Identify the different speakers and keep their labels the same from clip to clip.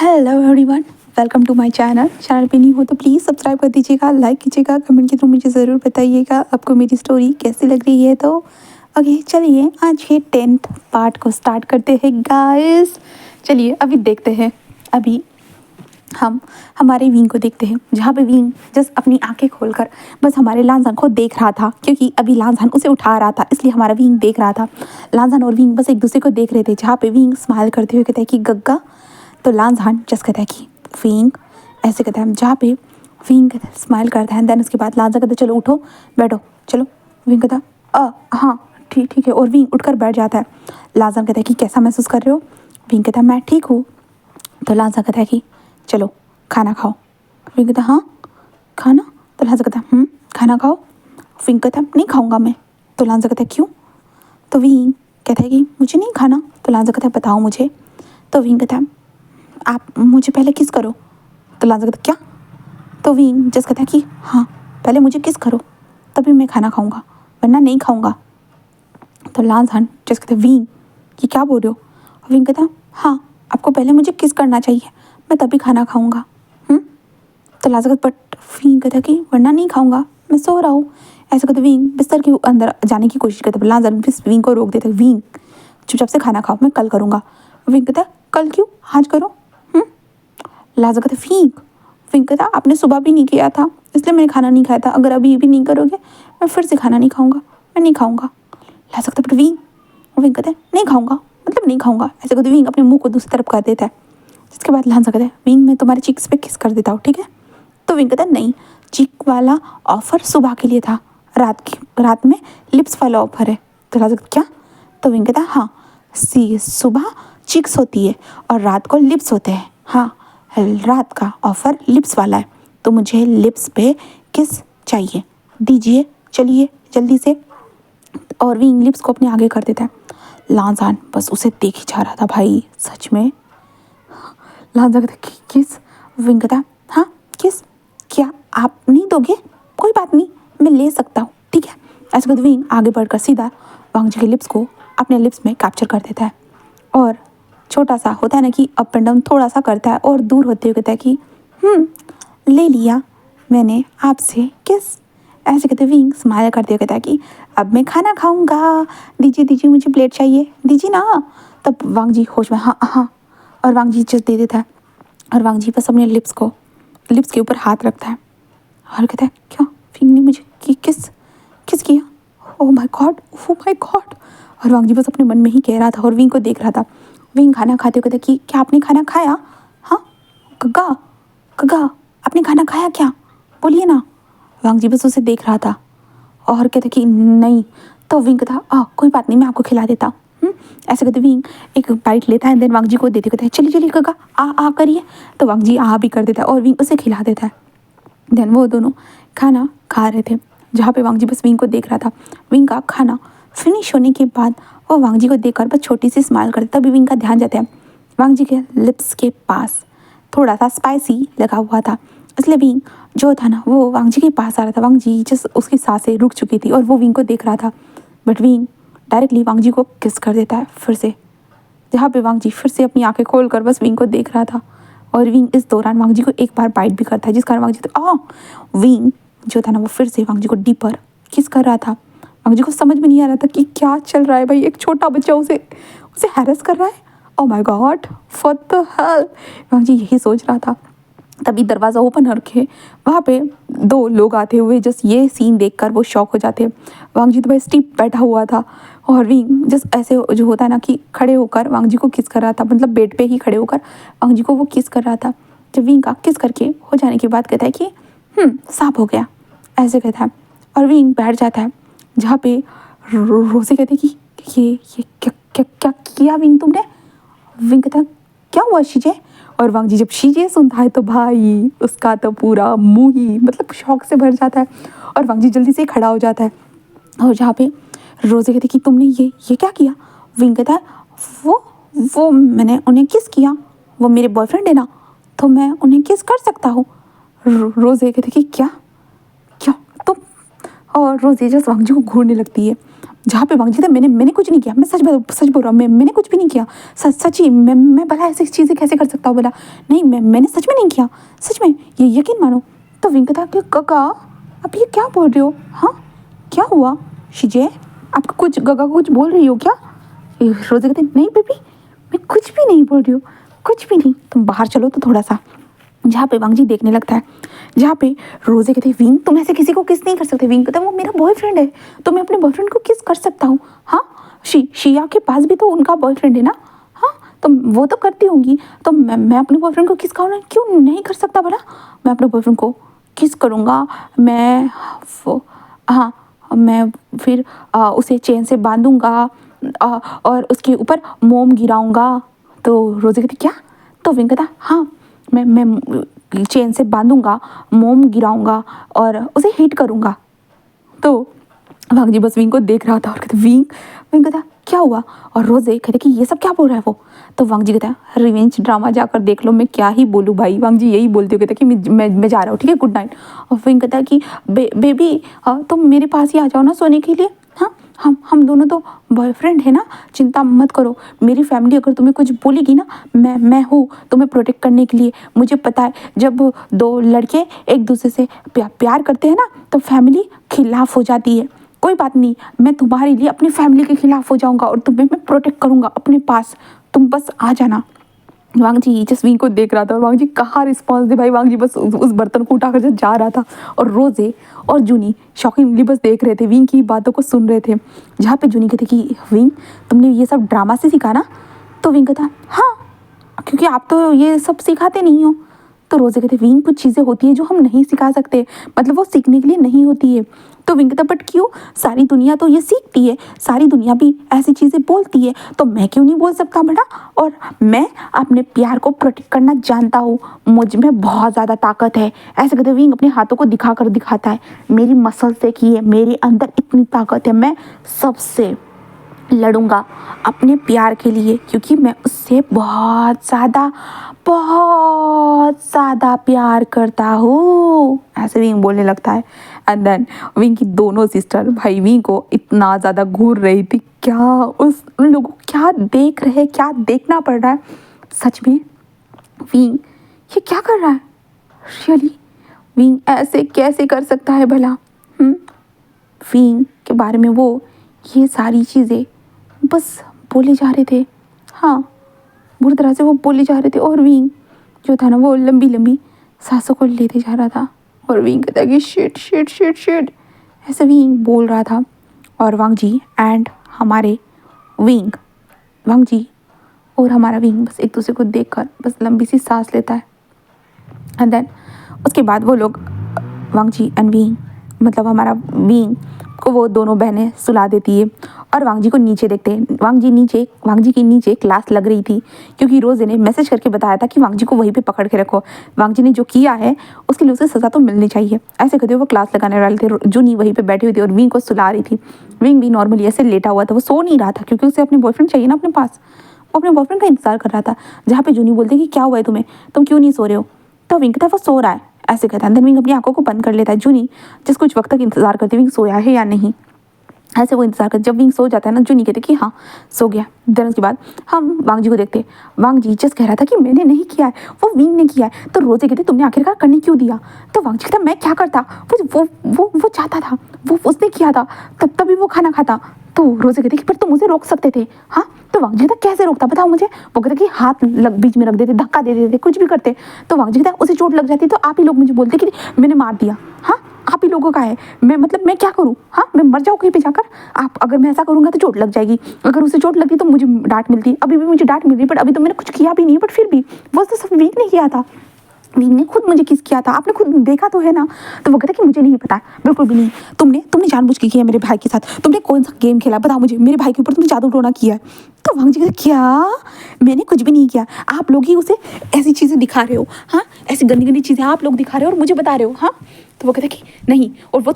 Speaker 1: Hello everyone, welcome to my channel पे नहीं हो तो प्लीज़ सब्सक्राइब कर दीजिएगा, लाइक कीजिएगा, कमेंट के थ्रू मुझे ज़रूर बताइएगा आपको मेरी स्टोरी कैसी लग रही है। तो ओके, चलिए आज ये 10th पार्ट को स्टार्ट करते हैं गाइस। चलिए अभी देखते हैं। अभी हम हमारे विंग को देखते हैं, जहाँ पे विंग जस्ट अपनी आंखें खोलकर बस हमारे लांजान को देख रहा था, क्योंकि अभी लांजान उसे उठा रहा था, इसलिए हमारा विंग देख रहा था। लांजान और विंग बस एक दूसरे को देख रहे थे, जहाँ पे विंग स्माइल करते हुए कहता है कि गग्गा, तो लांजान जस्ट कहता है कि विंग, ऐसे कहता है। जहाँ पे विंग स्माइल करता है, देन उसके बाद लांजान कहता है चलो उठो बैठो चलो। विंग कहता हाँ ठीक ठीक है, और विंग उठकर बैठ जाता है। लांजान कहता है कि कैसा महसूस कर रहे हो? विंग कहता है मैं ठीक हूँ। तो लांजान कहता है कि चलो खाना खाओ। विंग कहता हाँ खाना? तो लांजा कहता है खाना खाओ। विंग कहता नहीं खाऊंगा मैं। तो लांजा कहता है क्यों? तो विंग कहता है कि मुझे नहीं खाना। तो लांजा कहता है बताओ मुझे। तो विंग कहता है आप मुझे पहले किस करो। तो लांजा कहता क्या? तो विंग जस्ट कहता है कि हाँ पहले मुझे किस करो, तभी मैं खाना खाऊंगा, वरना नहीं खाऊंगा। तो लांजा जस्ट कहते विंग ये क्या बोल रहे हो? विंग कहता हाँ आपको पहले मुझे किस करना चाहिए, मैं तभी खाना खाऊंगा। तो लांजा कहता बट विंग कहता कि वरना नहीं खाऊंगा, मैं सो रहा हूँ। ऐसे कहते विंग बिस्तर के अंदर जाने की कोशिश करता, लांजा विंग को रोक देता। विंग चुपचाप से खाना खाओ, मैं कल करूँगा। विंग कहता कल क्यों, आज करो। लांजा कहता विंग। विंग कहता आपने सुबह भी नहीं किया था, इसलिए मैंने खाना नहीं खाया था, अगर अभी भी नहीं करोगे मैं फिर से खाना नहीं खाऊंगा, मैं नहीं खाऊंगा। लांजा कहता बट विंग। विंग कहता है नहीं खाऊंगा मतलब नहीं खाऊंगा। ऐसे कहते विंग अपने मुंह को दूसरी तरफ कर देता है। जिसके बाद लांजा कहता है विंग मैं तुम्हारे चिक्स पे किस कर देता हूँ, ठीक है? तो विंग कहता है नहीं, चिक वाला ऑफर सुबह के लिए था, रात में लिप्स वाला ऑफर है। तो लांजा कहता क्या? तो विंग कहता हाँ सुबह चिक्स होती है और रात को लिप्स होते हैं। हाँ रात का ऑफर लिप्स वाला है, तो मुझे लिप्स पे किस चाहिए, दीजिए चलिए जल्दी से। और विंग लिप्स को अपने आगे कर देता है। लांजान बस उसे देख ही जा रहा था भाई, सच में। लांजा कहता किस? विंग कहता हाँ किस, क्या आप नहीं दोगे? कोई बात नहीं मैं ले सकता हूँ, ठीक है। ऐसे कहते विंग आगे बढ़कर सीधा वांग जी के लिप्स को अपने लिप्स में कैप्चर कर देता है, और छोटा सा होता है ना कि अप एंड डाउन थोड़ा सा करता है, और दूर होते हुए कहता है कि ले लिया मैंने आपसे किस। ऐसे कहते विंग स्माइल करते हुए कहता है कि अब मैं खाना खाऊंगा, दीजिए दीजिए मुझे प्लेट चाहिए, दीजिए ना। तब वांग जी होश में हाँ हाँ, और वांग जी जस्ट दे देता है, और वांग जी बस अपने लिप्स के ऊपर हाथ रखता है और कहता है क्या विंग ने मुझे किस किस किया? ओह my God, oh my God. और वांग जी बस अपने मन में ही कह रहा था और विंग को देख रहा था। विंग खाना खाते हुए कहता कि क्या आपने खाना खाया? हाँ गग्गा, गग्गा आपने खाना खाया क्या, बोलिए ना। वांग जी बस उसे देख रहा था और कहता कि नहीं। तो विंग कहता कोई बात नहीं मैं आपको खिला देता हूँ। ऐसे कहते विंग एक बाइट लेता है, देन वांग जी को देते कहता है चलिए चलिए गग्गा आ करिए। तो वांग जी भी कर देता है और विंग उसे खिला देता है। देन वो दोनों खाना खा रहे थे, जहाँ पे वांग जी बस विंग को देख रहा था। विंग का खाना फिनिश होने के बाद वो वांग जी को देखकर बस छोटी सी स्माइल करता, तभी विंग का ध्यान जाता है वांग जी के लिप्स के पास थोड़ा सा स्पाइसी लगा हुआ था, इसलिए विंग जो था ना वो वांग जी के पास आ रहा था। वांग जी जस्ट उसकी सांसें रुक चुकी थी और वो विंग को देख रहा था, बट विंग डायरेक्टली वांग जी को किस कर देता है फिर से, जहाँ पे वांग जी फिर से अपनी आंखें खोल कर बस विंग को देख रहा था। और विंग इस दौरान वांग जी को एक बार बाइट भी करता है, जिस कारण वांग जी विंग जो था ना वो फिर से वांग जी को डीपर किस कर रहा था। वांग जी को समझ में नहीं आ रहा था कि क्या चल रहा है भाई, एक छोटा बच्चा उसे उसे हैरेस कर रहा है। Oh my god what the hell, Wang ji यही सोच रहा था। तभी दरवाज़ा ओपन रखे, वहाँ पे दो लोग आते हुए जस्ट ये सीन देखकर वो शॉक हो जाते। वांग जी तो भाई स्टीप बैठा हुआ था और विंग जस्ट ऐसे जो होता है ना कि खड़े होकर वांग जी को किस कर रहा था, मतलब बेड पे ही खड़े होकर वांग जी को वो किस कर रहा था। जब विंग का किस करके हो जाने के बाद कहता है कि साफ हो गया, ऐसे कहता है। और विंग बैठ जाता है, जहाँ पे रोज़ी कहती कि ये क्या क्या क्या किया विंग तुमने? विंग कहता क्या हुआ शीजे? और वांग जी जब शीजे सुनता है तो भाई उसका तो पूरा मुंह ही मतलब शौक से भर जाता है, और वांग जी जल्दी से खड़ा हो जाता है। और जहाँ पे रोज़े कहती कि तुमने ये क्या किया? विंग कहता है वो मैंने उन्हें किस किया, वो मेरे बॉयफ्रेंड है ना, तो मैं उन्हें किस कर सकता हूँ। रोज़े कहती कि क्या क्या तुम और रोज़े जस्ट वांग जी को घूरने लगती है। जहाँ पे वांग जी था, मैंने कुछ नहीं किया, मैं सच बोल रहा हूँ, मैंने कुछ भी नहीं किया, सच ही मैं भला ऐसी चीज़ें कैसे कर सकता हूँ भला, नहीं मैंने सच में नहीं किया, सच में ये यकीन मानो। तो विंग कहता कि काका आप ये क्या बोल रहे हो, हाँ क्या हुआ शिजे, आपको कुछ गगा को कुछ बोल रही हो क्या? रोज़े कहते नहीं बेबी मैं कुछ भी नहीं बोल रही हूँ, कुछ भी नहीं, तुम बाहर चलो तो थोड़ा सा। जहाँ पे वांग जी देखने लगता है, जहाँ पे रोज़े कहते विंग तुम ऐसे किसी को किस नहीं कर सकते। विंग कहता वो मेरा बॉयफ्रेंड है, तो मैं अपने बॉयफ्रेंड को किस कर सकता हूँ। हाँ शिया के पास भी तो उनका बॉयफ्रेंड है ना, हाँ तो वो तो करती होंगी, तो मैं अपने बॉयफ्रेंड को किस क्यों नहीं कर सकता भला। मैं अपने बॉयफ्रेंड को किस करूँगा, मैं हाँ मैं फिर उसे चेन से बांधूंगा और उसके ऊपर मोम गिराऊंगा। तो रोज़े कहती क्या? तो विंग कहता हाँ मैं चेन से बांधूंगा, मोम गिराऊंगा और उसे हिट करूंगा। तो वांग जी बस विंग को देख रहा था और कहते विंग कहता क्या हुआ, और रोज़े कहते कि ये सब क्या बोल रहा है वो। तो वांग जी कहता रिवेंज ड्रामा जाकर देख लो, मैं क्या ही बोलूँ भाई। वांग जी यही बोलते हो, कहते कि मैं जा रहा हूँ, ठीक है गुड नाइट। और विंग कहता कि बेबी तुम मेरे पास ही आ जाओ ना सोने के लिए, हाँ हम दोनों तो बॉयफ्रेंड है ना, चिंता मत करो। मेरी फैमिली अगर तुम्हें कुछ बोलेगी ना, मैं हूँ तुम्हें प्रोटेक्ट करने के लिए। मुझे पता है जब दो लड़के एक दूसरे से प्यार करते हैं ना तो फैमिली खिलाफ हो जाती है। कोई बात नहीं, मैं तुम्हारे लिए अपनी फैमिली के खिलाफ हो जाऊंगा और तुम्हें मैं प्रोटेक्ट करूंगा अपने पास, तुम बस आ जाना। वांग जी जसवीन को देख रहा था और वांग जी कहाँ रिस्पॉन्स दे भाई। वांग जी बस उस बर्तन को उठाकर जब जा रहा था और रोज़े और जूनी शौकीनली बस देख रहे थे, विंग की बातों को सुन रहे थे। जहाँ पे जूनी कहते कि विंग तुमने ये सब ड्रामा से सीखा ना। तो विंग कहता हाँ क्योंकि आप तो ये सब सिखाते नहीं हो। तो रोज़े कहते विंग कुछ चीज़ें होती हैं जो हम नहीं सिखा सकते, मतलब वो सीखने के लिए नहीं होती है। तो विंग कहता बट क्यों, सारी दुनिया तो ये सीखती है, सारी दुनिया भी ऐसी चीज़ें बोलती है, तो मैं क्यों नहीं बोल सकता बेटा। और मैं अपने प्यार को प्रोटेक्ट करना जानता हूँ, मुझ में बहुत ज़्यादा ताकत है। ऐसे कहते विंग अपने हाथों को दिखाता है, मेरी मसल से की है, मेरे अंदर इतनी ताकत है, मैं सबसे लड़ूंगा अपने प्यार के लिए, क्योंकि मैं उससे बहुत ज़्यादा प्यार करता हूँ। ऐसे विंग बोलने लगता है। एंड देन विंग की दोनों सिस्टर भाई विंग को इतना ज़्यादा घूर रही थी, क्या उन लोगों को क्या देख रहे, क्या देखना पड़ रहा है सच में। विंग ये क्या कर रहा है रियली, विंग ऐसे कैसे कर सकता है भला। विंग के बारे में वो ये सारी चीज़ें बस बोले जा रहे थे, हाँ बुरी तरह से वो बोले जा रहे थे। और विंग जो था ना वो लंबी लंबी सांसों को लेते जा रहा था और विंग कहता कि शिट ऐसे विंग बोल रहा था। और वांग जी एंड हमारे वांग जी और हमारा विंग बस एक दूसरे को देखकर बस लंबी सी सांस लेता है। एंड देन उसके बाद वो लोग वांग जी एंड विंग, मतलब हमारा विंग को वो दोनों बहनें सुला देती है और वांग जी को नीचे देखते हैं। वांग जी की नीचे क्लास लग रही थी, क्योंकि रोज़े ने मैसेज करके बताया था कि वांग जी को वहीं पे पकड़ के रखो। वांग जी ने जो किया है उसके लिए उसे सज़ा तो मिलनी चाहिए। ऐसे कहते हुए वो क्लास लगाने वाले थे, जूनी वहीं पे बैठी हुई थी और विंग को सुला रही थी। विंग भी नॉर्मली ऐसे लेटा हुआ था, वो सो नहीं रहा था क्योंकि उसे अपने बॉयफ्रेंड चाहिए ना अपने पास, वो अपने बॉयफ्रेंड का इंतजार कर रहा था। जहाँ पे जूनी बोलती कि क्या हुआ है तुम्हें, तुम क्यों नहीं सो रहे हो। तो विंग कहता वो सो रहा है, ऐसे कहता है। विंग अपनी आंखों को बंद कर लेता है। जूनी जिस कुछ वक्त तक इंतजार करती विंग सोया है या नहीं, ऐसे वो इंतजार कर। जब विंग सो जाता है ना, जूनी कहते कि हाँ सो गया। देन उसके बाद हम वांग जी को देखते, वांग जी जस्ट कह रहा था कि मैंने नहीं किया है, वो विंग ने किया है। तो रोज़े कहते तुमने आखिरकार करने क्यों दिया। तो वांग जी कहता मैं क्या करता, वो चाहता था, वो उसने किया था, तभी वो खाना खाता। तो रोज़े कहते कि पर तुम उसे रोक सकते थे। हाँ तो वांग जी कहता कैसे रोकता बताओ मुझे। वो कहता कि हाथ बीच में रख देते, धक्का दे देते, कुछ भी करते। तो वांग जी कहता उसे चोट लग जाती तो आप ही लोग मुझे बोलते कि मैंने मार दिया। हाँ आप ही लोगों का है, मैं क्या करूँ, हाँ मैं मर जाऊँ कहीं पे जाकर। आप अगर मैं ऐसा करूँगा तो चोट लग जाएगी, अगर उसे चोट लगती तो मुझे डांट मिलती। अभी भी मुझे डांट मिल रही, बट अभी तो मैंने कुछ किया भी नहीं, बट फिर भी वो तो सब विंग ने किया था। विंग ने खुद मुझे किस किया था, आपने खुद देखा तो है ना। तो वो कहता कि मुझे नहीं पता, बिल्कुल भी नहीं। तुमने जानबूझ के किया मेरे भाई के साथ, तुमने कौन सा गेम खेला बताओ मुझे, मेरे भाई के ऊपर तुमने जादू टोना किया है। तो वांग जी कहते क्या, मैंने कुछ भी नहीं किया, आप लोग ही उसे ऐसी चीज़ें दिखा रहे हो। हाँ ऐसी गंदी गंदी चीज़ें आप लोग दिखा रहे हो और मुझे बता रहे हो। हाँ तो वो कहता कि नहीं, और वो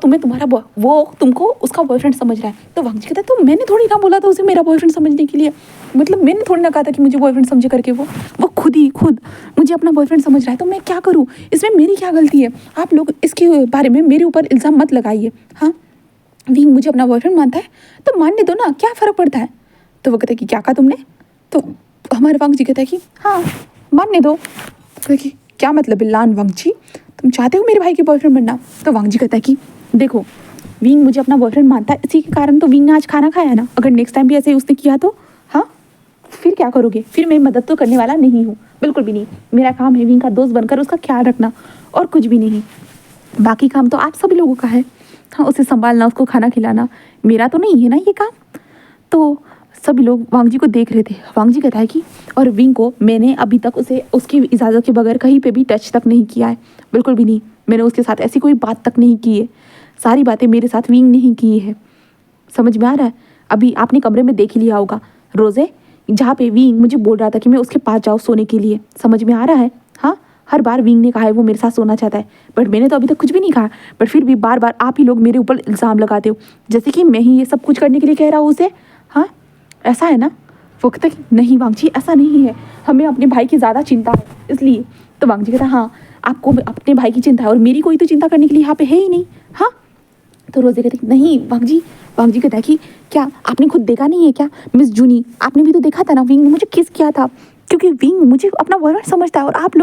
Speaker 1: तुमको उसका बॉयफ्रेंड समझ रहा है। तो वांग जी कहता तो मैंने थोड़ी ना बोला था उसे मेरा बॉयफ्रेंड समझने के लिए, मतलब मैंने थोड़ी ना कहा था कि मुझे बॉयफ्रेंड समझे करके। वो खुद मुझे अपना बॉयफ्रेंड समझ रहा है, तो मैं क्या करूँ, इसमें मेरी क्या गलती है। आप लोग इसके बारे में मेरे ऊपर इल्ज़ाम मत लगाइए। हाँ विंग मुझे अपना बॉयफ्रेंड मानता है तो मानने दो ना, क्या फ़र्क पड़ता है। तो वो कहता है कि क्या कहा तुमने। तो हमारे वांग जी कहता है कि हाँ मानने दो। तो कि क्या मतलब है लान वांग जी, तुम चाहते हो मेरे भाई के बॉयफ्रेंड बनना। तो वांग जी कहता है कि देखो विंग मुझे अपना बॉयफ्रेंड मानता है, इसी के कारण तो विंग ने आज खाना खाया ना। अगर नेक्स्ट टाइम भी ऐसे उसने किया तो हाँ फिर क्या करोगे, फिर मैं मदद तो करने वाला नहीं हूँ, बिल्कुल भी नहीं। मेरा काम है विंग का दोस्त बनकर उसका ख्याल रखना और कुछ भी नहीं। बाकी काम तो आप सभी लोगों का है, हाँ उसे संभालना, उसको खाना खिलाना, मेरा तो नहीं है ना ये काम। तो सभी लोग वांग जी को देख रहे थे। वांग जी कहता है कि और विंग को मैंने अभी तक उसे उसकी इजाज़त के बगैर कहीं पे भी टच तक नहीं किया है, बिल्कुल भी नहीं। मैंने उसके साथ ऐसी कोई बात तक नहीं की है, सारी बातें मेरे साथ विंग नहीं की है। समझ में आ रहा है। अभी आपने कमरे में देख ही लिया होगा रोज़े, जहाँ पे विंग मुझे बोल रहा था कि मैं उसके पास जाऊँ सोने के लिए। समझ में आ रहा है। हाँ हर बार विंग ने कहा है वो मेरे साथ सोना चाहता है, बट मैंने तो अभी तक कुछ भी नहीं कहा। बट फिर भी बार बार आप ही लोग मेरे ऊपर इल्ज़ाम लगाते हो, जैसे कि मैं ही ये सब कुछ करने के लिए कह रहा हूँ उसे। हाँ ऐसा है ना। वो कहता है कि नहीं वांग जी ऐसा नहीं है, हमें अपने भाई की ज़्यादा चिंता है इसलिए। तो वांग जी कहता है हाँ आपको अपने भाई की चिंता है और मेरी कोई तो चिंता करने के लिए यहाँ पे है ही नहीं। हाँ तो रोज़े कहती नहीं वांग जी कहता है कि क्या आपने खुद देखा नहीं है क्या मिस जूनी, आपने भी तो देखा था ना विंग ने मुझे किस किया था, क्योंकि विंग मुझे अपना बॉयफ्रेंड समझता है। और आप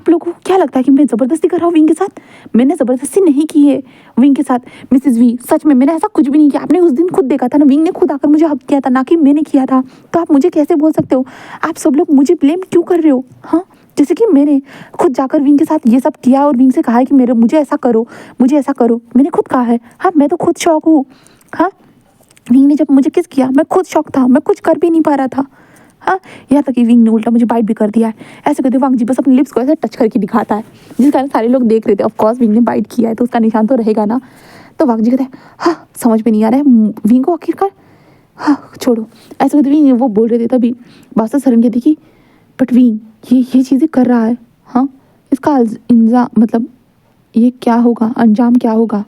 Speaker 1: लोगों को क्या लगता है कि मैं ज़बरदस्ती कर रहा हूँ विंग के साथ। मैंने ज़बरदस्ती नहीं की है विंग के साथ मिसेस वी, सच में मैंने ऐसा कुछ भी नहीं किया। आपने उस दिन खुद देखा था ना, विंग ने खुद आकर मुझे हक किया था, ना कि मैंने किया था। तो आप मुझे कैसे बोल सकते हो, आप सब लोग मुझे ब्लेम क्यों कर रहे हो। हाँ जैसे कि मैंने खुद जाकर विंग के साथ ये सब किया और विंग से कहा है कि मुझे ऐसा करो, मुझे ऐसा करो, मैंने खुद कहा है। हाँ मैं तो खुद शौक हूँ। हाँ विंग ने जब मुझे किस किया मैं खुद शौक था, मैं कुछ कर भी नहीं पा रहा था। हाँ यहाँ तक कि विंग ने उल्टा मुझे बाइट भी कर दिया है। ऐसे करते वांग जी बस अपने लिप्स को ऐसे टच करके दिखाता है, जिस कारण सारे लोग देख रहे थे। ऑफकोर्स विंग ने बाइट किया है तो उसका निशान तो रहेगा ना। तो वांग जी कहते हैं हाँ समझ में नहीं आ रहा है विंग को आखिरकार, हाँ छोड़ो। ऐसे करते विंग वो बोल रहे थे तभी बादशाह सरन कहती कि बट विंग ये चीज़ें कर रहा है, हाँ इसका इंजाम मतलब ये क्या होगा, अंजाम क्या होगा।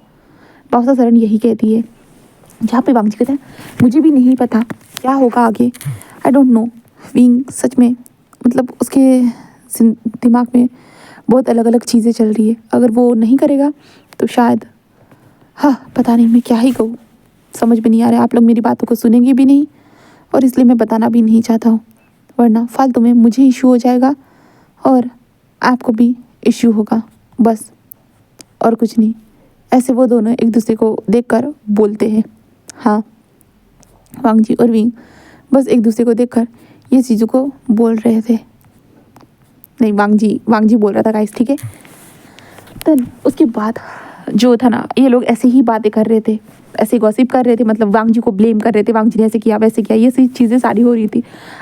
Speaker 1: बादशाह सरन यही कहती है। जहाँ पे वांग जी कहते हैं मुझे भी नहीं पता क्या होगा आगे, आई डोंट नो। विंग सच में मतलब उसके दिमाग में बहुत अलग अलग चीज़ें चल रही है। अगर वो नहीं करेगा तो शायद, हाँ पता नहीं मैं क्या ही कहूँ, समझ में नहीं आ रहा है। आप लोग मेरी बातों को सुनेंगे भी नहीं और इसलिए मैं बताना भी नहीं चाहता हूँ, वरना फालतू में मुझे इशू हो जाएगा और आपको भी इशू होगा, बस और कुछ नहीं। ऐसे वो दोनों एक दूसरे को देखकर बोलते हैं। हाँ वांग जी और विंग बस एक दूसरे को देखकर ये चीज़ों को बोल रहे थे। नहीं वांग जी बोल रहा था गाइस, ठीक है। तो उसके बाद जो था ना, ये लोग ऐसे ही बातें कर रहे थे, ऐसे गॉसिप कर रहे थे, मतलब वांग जी को ब्लेम कर रहे थे, वांग जी ने ऐसे किया वैसे किया, ये चीज़ें सारी हो रही थी।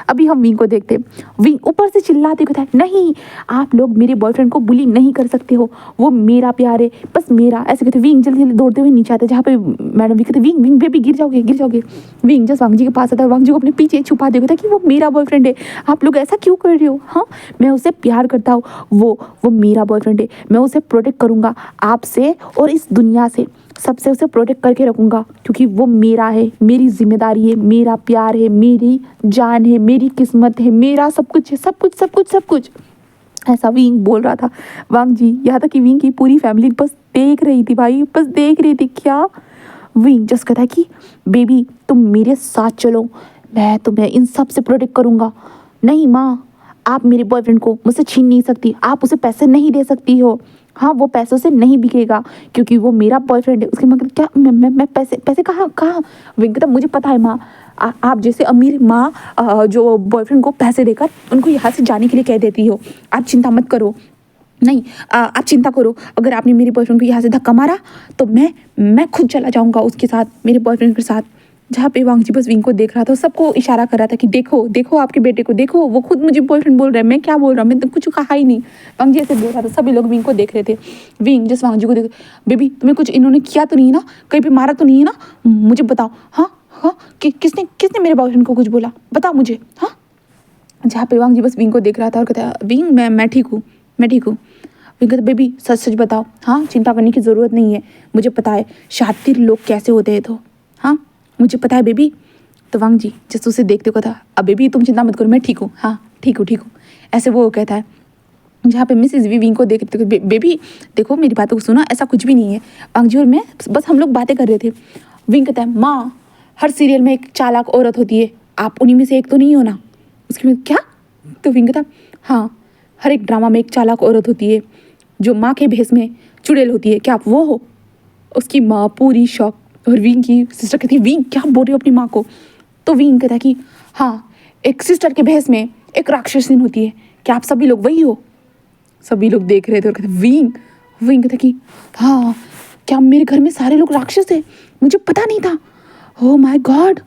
Speaker 1: अभी हम विंग को देखते, विंग ऊपर से चिल्लाते कहता है नहीं आप लोग मेरे बॉयफ्रेंड को बुली नहीं कर सकते हो, वो मेरा प्यार है बस मेरा। ऐसे कहते विंग जल्दी जल्दी दौड़ते हुए नीचे आते, जहाँ पे मैडम भी कहते विंग विंग बेबी गिर जाओगे। विंग जस्ट वांग जी के पास आता है, वांग जी को अपने पीछे छुपा देता कि वो मेरा बॉयफ्रेंड है, आप लोग ऐसा क्यों कर रहे हो। हाँ मैं उसे प्यार करता हूँ, वो मेरा बॉयफ्रेंड है, मैं उसे प्रोटेक्ट करूँगा आपसे और इस दुनिया से, सबसे उसे प्रोटेक्ट करके रखूँगा, क्योंकि वो मेरा है, मेरी जिम्मेदारी है, मेरा प्यार है, मेरी जान है, मेरी किस्मत है, मेरा सब कुछ है, सब कुछ। ऐसा विंग बोल रहा था। वांग जी यहाँ तक कि विंग की पूरी फैमिली बस देख रही थी भाई, बस देख रही थी। क्या विंग जस्ट कहता है कि बेबी तुम मेरे साथ चलो, मैं तुम्हें इन सब से प्रोटेक्ट करूँगा। नहीं माँ आप मेरे बॉयफ्रेंड को मुझसे छीन नहीं सकती, आप उसे पैसे नहीं दे सकती हो। हाँ वो पैसों से नहीं बिकेगा क्योंकि वो मेरा बॉयफ्रेंड है। उसके मगर क्या मैं पैसे कहाँ विंग कहता मुझे पता है माँ, आप जैसे अमीर माँ जो बॉयफ्रेंड को पैसे देकर उनको यहाँ से जाने के लिए कह देती हो। आप चिंता मत करो, नहीं आप चिंता करो, अगर आपने मेरे बॉयफ्रेंड को यहाँ से धक्का मारा तो मैं खुद चला जाऊँगा उसके साथ, मेरे बॉयफ्रेंड के साथ। जहाँ पे वांग जी बस विंग को देख रहा था, सबको इशारा कर रहा था कि देखो आपके बेटे को देखो, वो खुद मुझे बॉयफ्रेंड बोल रहा है, मैं क्या बोल रहा हूँ, मैं तो कुछ कहा ही नहीं। वांग जी ऐसे बोल रहा था, सभी लोग विंग को देख रहे थे। विंग जस्ट वांग जी को देख, बेबी तुम्हें कुछ इन्होंने किया तो नहीं है ना, कहीं पे मारा तो नहीं है ना, मुझे बताओ। हाँ किसने मेरे बॉयफ्रेंड को कुछ बोला, बताओ मुझे। हाँ जहाँ पे वांग जी बस विंग को देख रहा था और कहता विंग मैं ठीक हूँ। विंग कहता बेबी सच बताओ, हाँ चिंता करने की ज़रूरत नहीं है, मुझे पता है शातिर लोग कैसे होते हैं, तो हाँ मुझे पता है बेबी। तो वांग जी जैसे उसे देखते को था, अब बेबी तुम चिंता मत करो मैं ठीक हूँ, हाँ ठीक हूँ। ऐसे वो कहता है। जहाँ पे मिसेज विंग को देख रहे थे, बेबी देखो मेरी बातों को सुना, ऐसा कुछ भी नहीं है, वांग जी और मैं बस हम लोग बातें कर रहे थे। विंग कहता है माँ हर सीरियल में एक चालाक औरत होती है, आप उन्हीं में से एक तो नहीं हो ना। उसके में क्या? तो विंग कहता हाँ, हर एक ड्रामा में एक चालाक औरत होती है जो माँ के भेस में चुड़ैल होती है, क्या आप वो हो? उसकी माँ पूरी शॉक, और विंग की सिस्टर कहती है विंग क्या बोल रही हो अपनी माँ को? तो विंग कहता है कि हाँ, एक सिस्टर के भेस में एक राक्षसीन होती है, क्या आप सभी लोग वही हो? सभी लोग देख रहे थे और कहते विंग। विंग कहता कि हाँ, क्या मेरे घर में सारे लोग राक्षस है? मुझे पता नहीं था। ओह माय गॉड,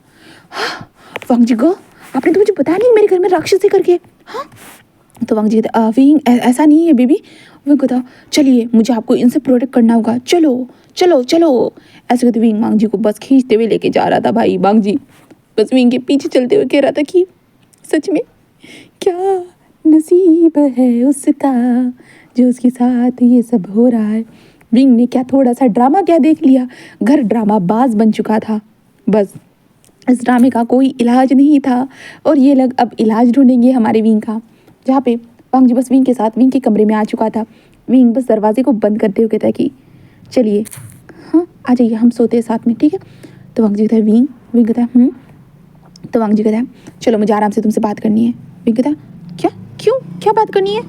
Speaker 1: वांग जी को आपने तो मुझे बताया नहीं मेरे घर में राक्षस है करके। हाँ, तो वांग जी कहते विंग ऐसा नहीं है बेबी। विंग कहता चलिए मुझे आपको इनसे प्रोटेक्ट करना होगा, चलो चलो चलो। ऐसे कहते विंग वांग जी को बस खींचते हुए लेके जा रहा था भाई। वांग जी बस विंग के पीछे चलते हुए कह रहा था कि सच में क्या नसीब है उसका जो उसके साथ ये सब हो रहा है। विंग ने क्या थोड़ा सा ड्रामा क्या देख लिया, घर ड्रामा बाज बन चुका था। बस इस ड्रामे का कोई इलाज नहीं था और ये लोग अब इलाज ढूंढेंगे हमारे विंग का। जहाँ पे वांग जी बस विंग के साथ विंग के कमरे में आ चुका था। विंग बस दरवाजे को बंद करते हुए कहता है कि चलिए हाँ आ जाइए, हम सोते हैं साथ में, ठीक है? तो वांग जी कहता है विंग। विंग कहता है तो वांग जी कहता है चलो मुझे आराम से तुमसे बात करनी है। विंग कहता है क्या? क्यों, क्या बात करनी है?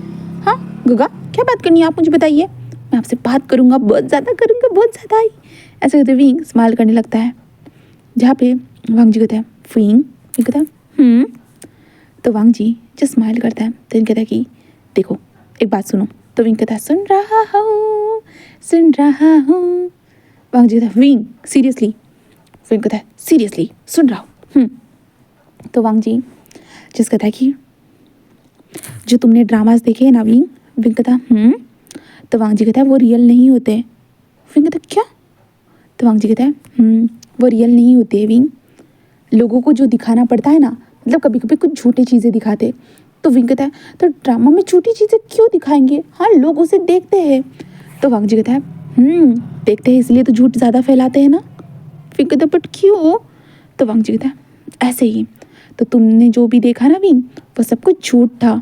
Speaker 1: हाँ गगा क्या बात करनी है आप मुझे बताइए, मैं आपसे बात करूँगा, बहुत ज़्यादा करूँगा, बहुत ज़्यादा ही। ऐसे कहते विंग स्माइल करने लगता है। जहाँ पे वांग जी कहता है विंग। विंग कहता है तो वांग जी जो स्माइल करता है तो विंग कहता है कि देखो एक बात सुनो। तो विंग कहता है सुन रहा हूँ सुन रहा हूँ। वांग जी कहता है विंग सीरियसली? विंग कहता है सीरियसली सुन रहा हूँ। तो वांग जी जिस कहता है कि जो तुमने ड्रामास देखे हैं ना विंग। विंग कहता तो वांग जी कहता है वो रियल नहीं होते। विंग कहता क्या? तो वांग जी कहता है वो रियल नहीं होते विंग, लोगों को जो दिखाना पड़ता है ना, मतलब कभी कभी कुछ झूठी चीज़ें दिखाते। तो विंग कहता है तो ड्रामा में झूठी चीज़ें क्यों दिखाएंगे? हाँ लोग उसे देखते हैं। तो वांग जी कहता है देखते हैं इसलिए तो झूठ ज़्यादा फैलाते हैं ना। विंग कहता है बट क्यों? तो वांग जी कहता है ऐसे ही, तो तुमने जो भी देखा ना विंग वो सब कुछ झूठ था।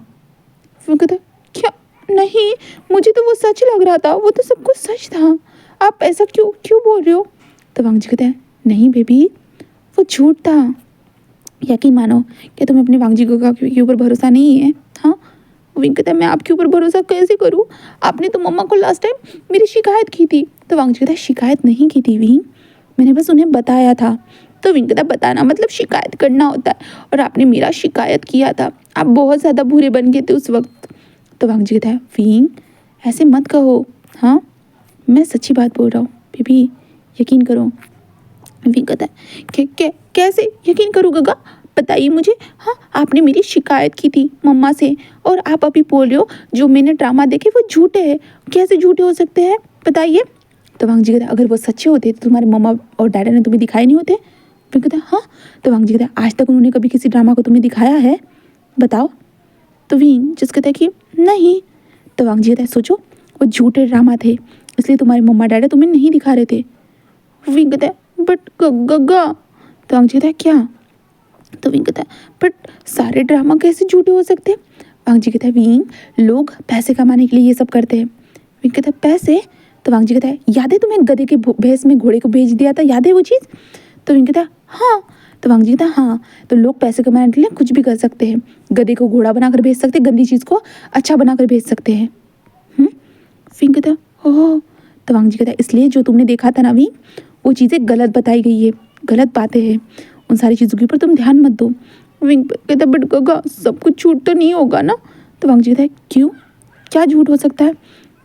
Speaker 1: विंग कहता है क्या? नहीं मुझे तो वो सच लग रहा था, वो तो सब कुछ सच था, आप ऐसा क्यों क्यों बोल रहे हो? तो वांग जी कहता है नहीं बेबी वो झूठ था, यकीन मानो। क्या तुम्हें अपने वांग जी के ऊपर भरोसा नहीं है? हाँ। विंग कहता है मैं आपके ऊपर भरोसा कैसे करूँ, आपने तो मम्मा को लास्ट टाइम मेरी शिकायत की थी। तो वांग जी कहता है शिकायत नहीं की थी विंग, मैंने बस उन्हें बताया था। तो विंग कहता है बताना मतलब शिकायत करना होता है, और आपने मेरा शिकायत किया था, आप बहुत ज़्यादा बुरे बन गए थे उस वक्त। तो वांग जी कहता है विंग ऐसे मत कहो, हाँ मैं सच्ची बात बोल रहा हूँ बेबी, यकीन करो। विंग कहता है कैसे यकीन करूँ गगा, बताइए मुझे। हाँ आपने मेरी शिकायत की थी मम्मा से, और आप अभी बोल रहे हो जो मैंने ड्रामा देखे वो झूठे हैं, कैसे झूठे हो सकते हैं बताइए। तो वांग जी कहता है अगर वो सच्चे होते तो तुम्हारे मम्मा और डैडी ने तुम्हें दिखाए नहीं होते। विंग कहता है हाँ। तो वांग जी कहता है आज तक उन्होंने कभी किसी ड्रामा को तुम्हें दिखाया है, बताओ। तो विंग जिस कहता है कि नहीं। तो वांग जी कहता है सोचो वो झूठे ड्रामा थे इसलिए तुम्हारे मम्मा डैडी तुम्हें नहीं दिखा रहे थे। विंग कहता है बट गग्गा। तो वांग जी कहता है क्या? तो विंग कहता है बट सारे ड्रामा कैसे झूठे हो सकते हैं? वांग जी कहता है विंग लोग पैसे कमाने के लिए ये सब करते हैं। विंग कहता है पैसे? तो वांग जी कहता है याद है तुम्हें गधे के भेस में घोड़े को भेज दिया था, याद है वो चीज़? तो विंग कहता है हाँ। तो वांग जी कहता है हाँ, तो लोग पैसे कमाने के लिए कुछ भी कर सकते हैं, गधे को घोड़ा बनाकर भेज सकते हैं, गंदी चीज़ को अच्छा बनाकर भेज सकते हैं। विंग कहता है ओह। तो वांग जी कहता है इसलिए जो तुमने देखा था ना विंग वो चीज़ें गलत बताई गई है, गलत बातें हैं, उन सारी चीज़ों के ऊपर तुम ध्यान मत दो। विंग कहता है बट गगा सब कुछ झूठ तो नहीं होगा ना। तो वांग जी कहता है क्यों, क्या झूठ हो सकता है?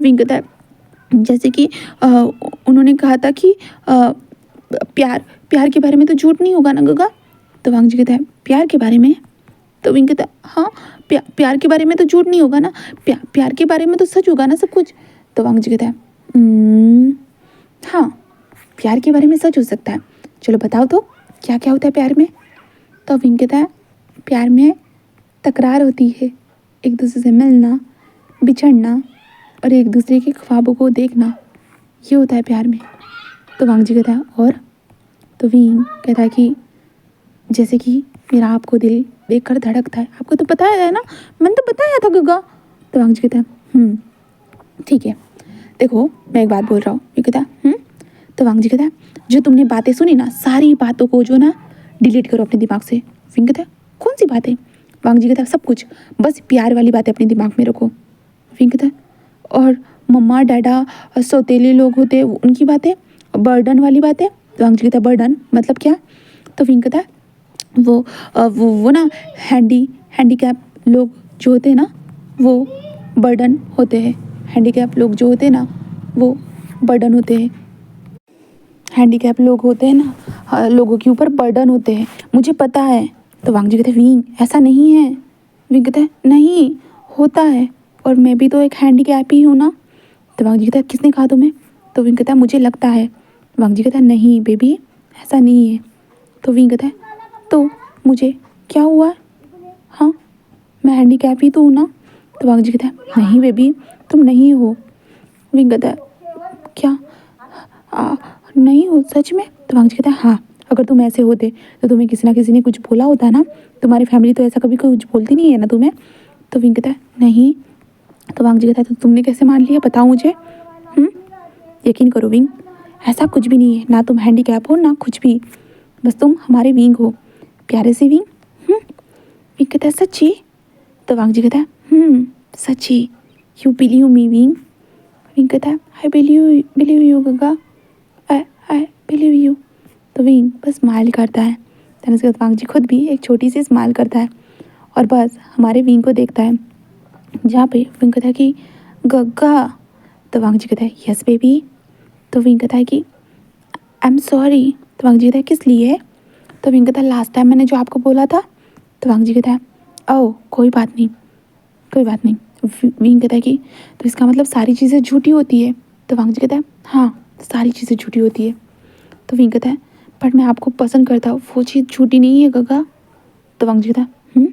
Speaker 1: विंग कहता है जैसे कि उन्होंने कहा था कि प्यार प्यार के बारे में तो झूठ नहीं होगा ना गगा। तो वांग जी कहता है प्यार के बारे में? तो विंग कहता है हाँ प्यार के बारे में तो झूठ नहीं होगा ना, प्यार के बारे में तो सच होगा ना सब कुछ। तो वांग जी कहता है हाँ प्यार के बारे में सच हो सकता है, चलो बताओ तो क्या क्या होता है प्यार में। तो विंग कहता है प्यार में तकरार होती है, एक दूसरे से मिलना, बिछड़ना और एक दूसरे के ख्वाबों को देखना, ये होता है प्यार में। तो वांग जी कहता है और? तो विंग कहता है कि जैसे कि मेरा आपको दिल देखकर धड़कता है, आपको तो बताया है ना, मैंने तो बताया था गगा। तो वांग जी कहता है ठीक है, देखो मैं एक बात बोल रहा हूँ, ये कहता तो वांग जी कहता जो तुमने बातें सुनी ना, सारी बातों को जो ना डिलीट करो अपने दिमाग से। विंग कहता कौन सी बातें? वांग जी कहता सब कुछ, बस प्यार वाली बातें अपने दिमाग में रखो। विंग कहता और मम्मा डैडा सौतेले लोग होते उनकी बातें, बर्डन वाली बातें। तो वांग जी कहता बर्डन मतलब क्या? तो विंग कहता वो ना हैंडीकैप लोग जो होते हैं ना, वो बर्डन होते हैं। हैंडीकैप लोग जो होते हैं ना, वो बर्डन होते हैं। हैंडीकैप लोग होते हैं ना, लोगों के ऊपर बर्डन होते हैं, मुझे पता है। तो वांग जी कहते विंग ऐसा नहीं है। विंग कहता है नहीं होता है, और मैं भी तो एक हैंडीकैप ही हूँ ना। तो वांग जी कहता है किसने कहा तुम्हें? तो विंग कहता है मुझे लगता है। वांग जी कहता है नहीं बेबी ऐसा नहीं है। तो विंग कहता है तो मुझे क्या हुआ? हाँ मैं हैंडीकैप ही तो हूँ ना। तो वांग जी कहता है नहीं बेबी तुम नहीं हो। विंग कहता है क्या नहीं हो सच में? तो वांग जी कहता है हाँ, अगर तुम ऐसे होते तो तुम्हें किसी ना किसी ने कुछ बोला होता ना, तुम्हारी फैमिली तो ऐसा कभी कुछ बोलती नहीं है ना तुम्हें। तो विंग कहता है नहीं। तो वांग जी कहता है तो तुमने कैसे मान लिया, बताओ मुझे। यकीन करो विंग ऐसा कुछ भी नहीं है, ना तुम हैंडीकैप हो ना कुछ भी, बस तुम हमारे विंग हो, प्यारे से विंग। विंग कहता है सच्ची? तो वांग जी कहता है सच्ची, you believe me wing. Wing कहता है आई बिलीव यू गगा, आई बिलीव यू। तो विंग बस स्माइल करता है। देन उसके बाद वांग जी खुद भी एक छोटी सी स्माइल करता है और बस हमारे विंग को देखता है, जहाँ पे विंग कहता है कि गग्गा। तो वांग जी कहता है यस बेबी। तो विंग कहता है कि आई एम सॉरी। तो वांग जी कहता है किस लिए? तो विंग कहता है लास्ट टाइम मैंने जो आपको बोला था। तो वांग जी कहता है ओह कोई बात नहीं, कोई बात नहीं। विंग कहता है कि तो इसका मतलब सारी चीज़ें झूठी होती है? तो वांग जी कहता है हाँ सारी चीज़ें झूठी होती है। तो विंग कहता है बट मैं आपको पसंद करता हूँ, वो चीज़ झूठी नहीं है गगा। तो वांग जी कहता है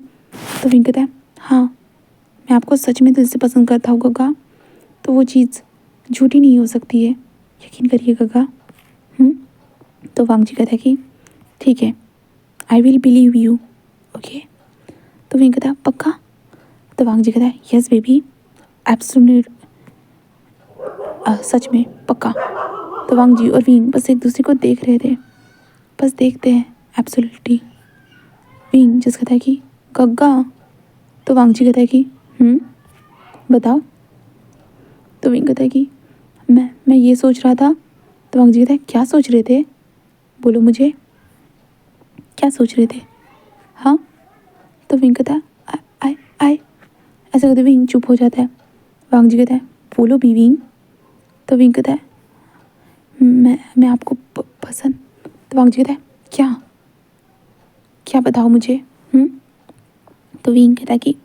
Speaker 1: तो विंग कहता है हाँ मैं आपको सच में दिल से पसंद करता हूँ गगा, तो वो चीज़ झूठी नहीं हो सकती है, यकीन करिए गगा। तो वांग जी कहता है कि ठीक है I will believe you okay. तो विंग कहता है पक्का? तो वांग जी कहता है यस बेबी एब्सोल्यूट, सच में पक्का। तो वांग जी और विंग बस एक दूसरे को देख रहे थे, बस देखते हैं एब्सोल्युटली। विंग जिस कहता है कि गग्गा। तो वांग जी कहता है कि बताओ। तो विंग कहता है कि मैं ये सोच रहा था। तो वांग जी कहता है क्या सोच रहे थे, बोलो मुझे क्या सोच रहे थे? हाँ। तो विंग कहता है आई ऐसा कहते विंग चुप हो जाता है। वांग जी कहता है बोलो भी विंग। तो विंग कहता है मैं आपको पसंद। तो वांग जी कहता है क्या क्या बताओ मुझे। तो विंग कहता है कि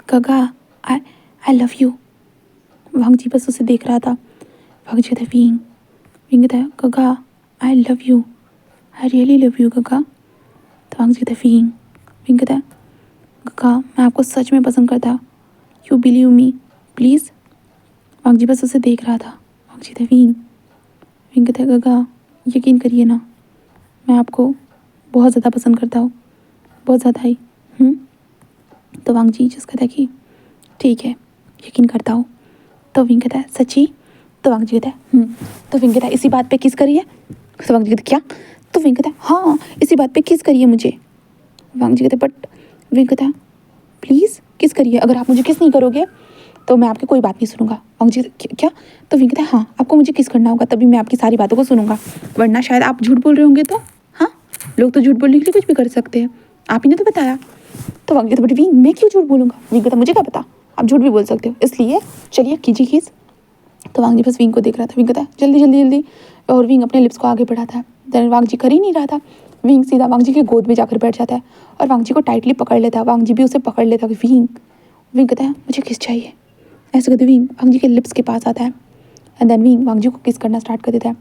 Speaker 1: गगा आई लव यू। वांग जी बस उसे देख रहा था। वांग जी कहता है विंग कहता है गगा I love you, I really love you गगा। तो वांग जी कहता है विंग कहता है गगा मैं आपको सच में पसंद करता, यू बिलीव मी प्लीज़। वांग जी बस उसे देख रहा था। वांग जी कहता है विंग कहता है गगा यकीन करिए ना, मैं आपको बहुत ज़्यादा पसंद करता हूँ, बहुत ज़्यादा ही। तो वांग जी जिस कहता है कि ठीक है यकीन करता हूँ। तो विंग कहता है सच्ची? तो वांग जी कहता है तो विंग कहता है इसी बात पे किस करिए। तो वांग जी कहता है क्या? तो विंग कहता है हाँ इसी बात पे किस करिए मुझे। वांग जी कहते बट विंग कहता है प्लीज़ किस करिए, अगर आप मुझे किस नहीं करोगे तो मैं आपकी कोई बात नहीं सुनूंगा। वांग जी क्या? तो विंग कहता है हाँ आपको मुझे किस करना होगा तभी मैं आपकी सारी बातों को सुनूंगा, वरना शायद आप झूठ बोल रहे होंगे। तो हाँ लोग तो झूठ बोलने के लिए कुछ भी कर सकते हैं, आप ही ने तो बताया। तो वांग जी कहता बट विंग मैं क्यों झूठ बोलूँगा? विंग कहता मुझे क्या पता, आप झूठ भी बोल सकते हो, इसलिए चलिए कीजिए किस। तो वांग जी बस विंग को देख रहा था। विंग कहता है जल्दी जल्दी जल्दी, और विंग अपने लिप्स को आगे बढ़ाता है। देन वांग जी कर ही नहीं रहा था। विंग सीधा वांग जी के गोद में जाकर बैठ जाता है और वांग जी को टाइटली पकड़ लेता है। वांग जी भी उसे पकड़ लेता है। विंग कहता है मुझे किस चाहिए, ऐसे कहते विंग वांग जी के लिप्स के पास आता है एंड देन विंग वांग जी को किस करना स्टार्ट कर देता है।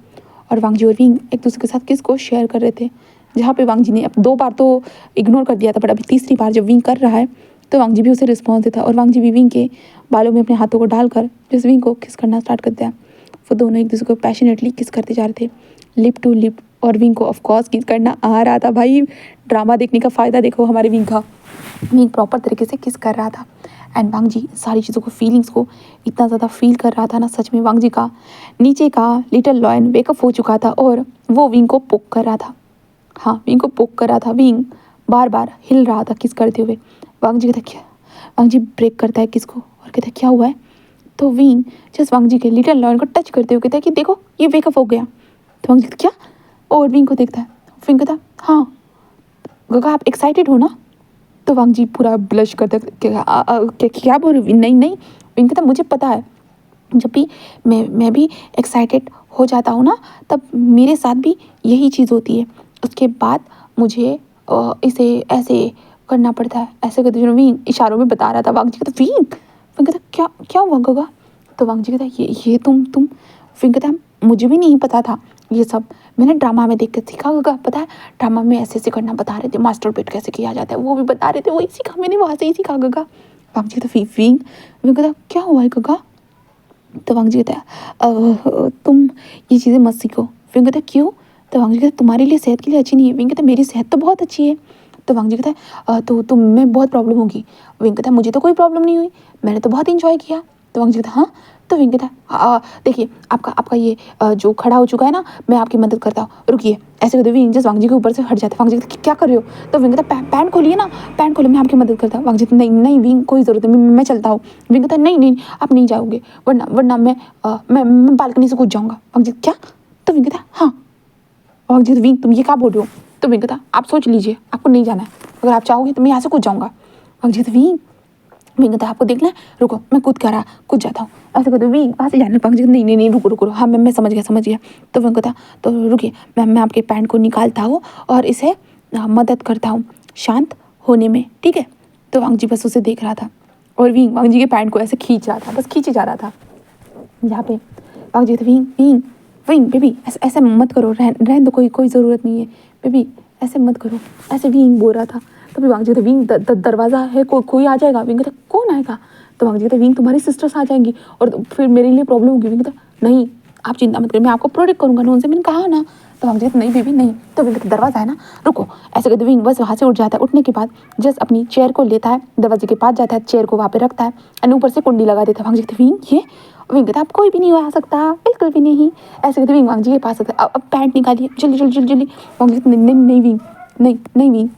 Speaker 1: और वांग जी और विंग एक दूसरे के साथ किस को शेयर कर रहे थे, जहाँ पे वांग जी ने अब 2 बार तो इग्नोर कर दिया था, बट अभी तीसरी बार जब विंग कर रहा है तो वांग जी भी उसे रिस्पॉन्स देता है और वांग जी भी विंग के बालों में अपने हाथों को डालकर जिस विंग को किस करना स्टार्ट करता है। वो दोनों एक दूसरे को पैशनेटली किस करते जा रहे थे, लिप टू लिप। और विंग को ऑफ कोर्स किस करना आ रहा था। भाई ड्रामा देखने का फ़ायदा देखो हमारे विंग का। विंग प्रॉपर तरीके से किस कर रहा था। एंड वांग जी सारी चीज़ों को, फीलिंग्स को इतना ज़्यादा फील कर रहा था ना, सच में वांग जी का नीचे का लिटिल लॉयन वेकअप हो चुका था और वो विंग को पोक कर रहा था। हाँ, विंग को पोक कर रहा था। विंग बार बार हिल रहा था किस करते हुए। वांग जी कहता क्या, वांग जी ब्रेक करता है किस को और कहता क्या हुआ है। तो विंग जस्ट वांग जी के लिटिल लॉयन को टच करते हुए कहता है कि देखो ये वेकअप हो गया। तो वांग जी क्या, और विंग को देखता है। विंग कहता हाँ गगा आप एक्साइटेड हो ना। तो वांग जी पूरा ब्लश करता है, क्या बोल रही, नहीं नहीं। विंग कहता मुझे पता है, जब भी मैं भी एक्साइटेड हो जाता हूँ ना, तब मेरे साथ भी यही चीज़ होती है। उसके बाद मुझे इसे ऐसे करना पड़ता है, ऐसे करते हुए विंग इशारों में बता रहा था। वांग जी कहता विंग, विंग कहता क्या क्या हुआ गगा। तो वांग जी कहता ये तुम। विंग कहता मुझे भी नहीं पता था ये सब, मैंने ड्रामा में देख कर सीखा गगा, पता है ड्रामा में ऐसे ऐसे करना बता रहे थे, मास्टर पेट कैसे किया जाता है वो भी बता रहे थे, वही सीखा मैंने, वहाँ से ही सीखा गगा। वांग जी कहता विंग, विंग कहता क्या हुआ है गगा। तो वांग जी कहता है तुम ये चीज़ें मत सीखो। विंग कहता क्यों। तो वांग जी कहता तुम्हारे लिए सेहत के लिए अच्छी नहीं है। विंग कहता मेरी सेहत तो बहुत अच्छी है। तो वांग जी कहता है तो तुम में बहुत प्रॉब्लम होगी। विंग कहता मुझे तो कोई प्रॉब्लम नहीं हुई, मैंने तो बहुत इंजॉय किया। तो वांग जी कहता हाँ। तो विंग कहता देखिए आपका ये जो खड़ा हो चुका है ना, मैं आपकी मदद करता हूँ, रुकिए। ऐसे कहते विंग जस्ट वांग जी के ऊपर से हट जाता है। वांग जी कहता क्या कर रहे हो। तो विंग कहता पैंट खोलिए ना, पैंट खोलिए, मैं आपकी मदद करता हूँ। वांग जी नहीं नहीं विंग कोई ज़रूरत नहीं, मैं चलता हूँ। विंग कहता नहीं नहीं आप नहीं जाओगे, वरना मैं बालकनी से कूद जाऊँगा। वांग जी क्या। तो विंग कहता हाँ। वांग जी विंग तुम ये क्या बोल रहे हो। तो विंग कहता आप सोच लीजिए, आपको नहीं जाना है, अगर आप चाहोगे तो मैं यहाँ से कूद जाऊँगा। वांग जी विंग, विंग कहता आपको देखना है, रुको मैं कूद जाता हूँ। ऐसे कहते विंग वहाँ से जाने। वांग जी नहीं नहीं नहीं रुको, हाँ मैं समझ गया। तो विंग कहता तो रुकिए, मैं आपके पैंट को निकालता हूँ और इसे मदद करता हूँ शांत होने में, ठीक है। तो वांग जी बस उसे देख रहा था और विंग वांग जी के पैंट को ऐसे खींच रहा था, बस खींचे जा रहा था। जहाँ पे वांग जी विंग विंग विंग बेबी ऐसे मत करो, रहने दो, कोई ज़रूरत नहीं है बेबी, ऐसे मत करो, ऐसे विंग बोल रहा था। तभी वांग जी विंग दरवाज़ा है, कोई आ जाएगा। विंग कहता कौन आएगा। तो वांग जी कहते विंग तुम्हारी सिस्टर्स आ जाएंगी और फिर मेरे लिए प्रॉब्लम होगी। विंग कहता नहीं आप चिंता मत करिए, मैं आपको प्रोटेक्ट करूँगा ना, उनसे मैंने कहा ना। तो वांग जी कहते नहीं बेबी नहीं। तो विंग कहता दरवाज़ा है ना, रुको। ऐसे कहते विंग बस वहाँ से उठ जाता है। उठने के बाद जस्ट अपनी चेयर को लेता है, दरवाजे के पास जाता है, चेयर को वहाँ पे रखता है और ऊपर से कुंडी लगा देता है। वांग जी कहते विंग ये। विंग कहता आप कोई भी नहीं आ सकता, बिल्कुल भी नहीं। ऐसे कहते विंग वांग जी के पास आता है, अब पैंट निकालिए जल्दी। वांग जी कहते नहीं विंग नहीं विंग।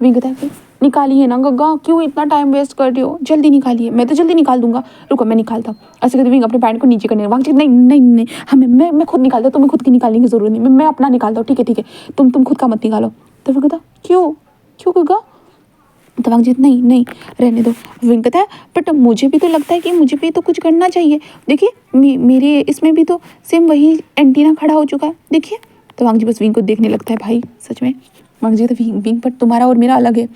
Speaker 1: विंग कहता है निकालिए ना गग्गा, क्यों इतना टाइम वेस्ट कर रही हो, जल्दी निकालिए। मैं तो जल्दी निकाल दूंगा, रुको मैं निकालता हूँ। ऐसे कहते विंग अपने पैंट को नीचे करने। वांग जी नहीं हाँ मैं खुद निकालता हूँ, तुम्हें खुद की निकालने की जरूरत नहीं, मैं अपना निकालता हूँ, ठीक है तुम खुद का मत निकालो। तो विंग कहता क्यों गग्गा। तो वांग जी नहीं रहने दो। विंग कहता है बट मुझे भी तो लगता है कि मुझे भी तो कुछ करना चाहिए, देखिए मेरे इसमें भी तो सेम वही एंटीना खड़ा हो चुका है, देखिए। तो वांग जी बस विंग को देखने लगता है, भाई सच में। वांग जी कहता विंग बट तुम्हारा और मेरा अलग है।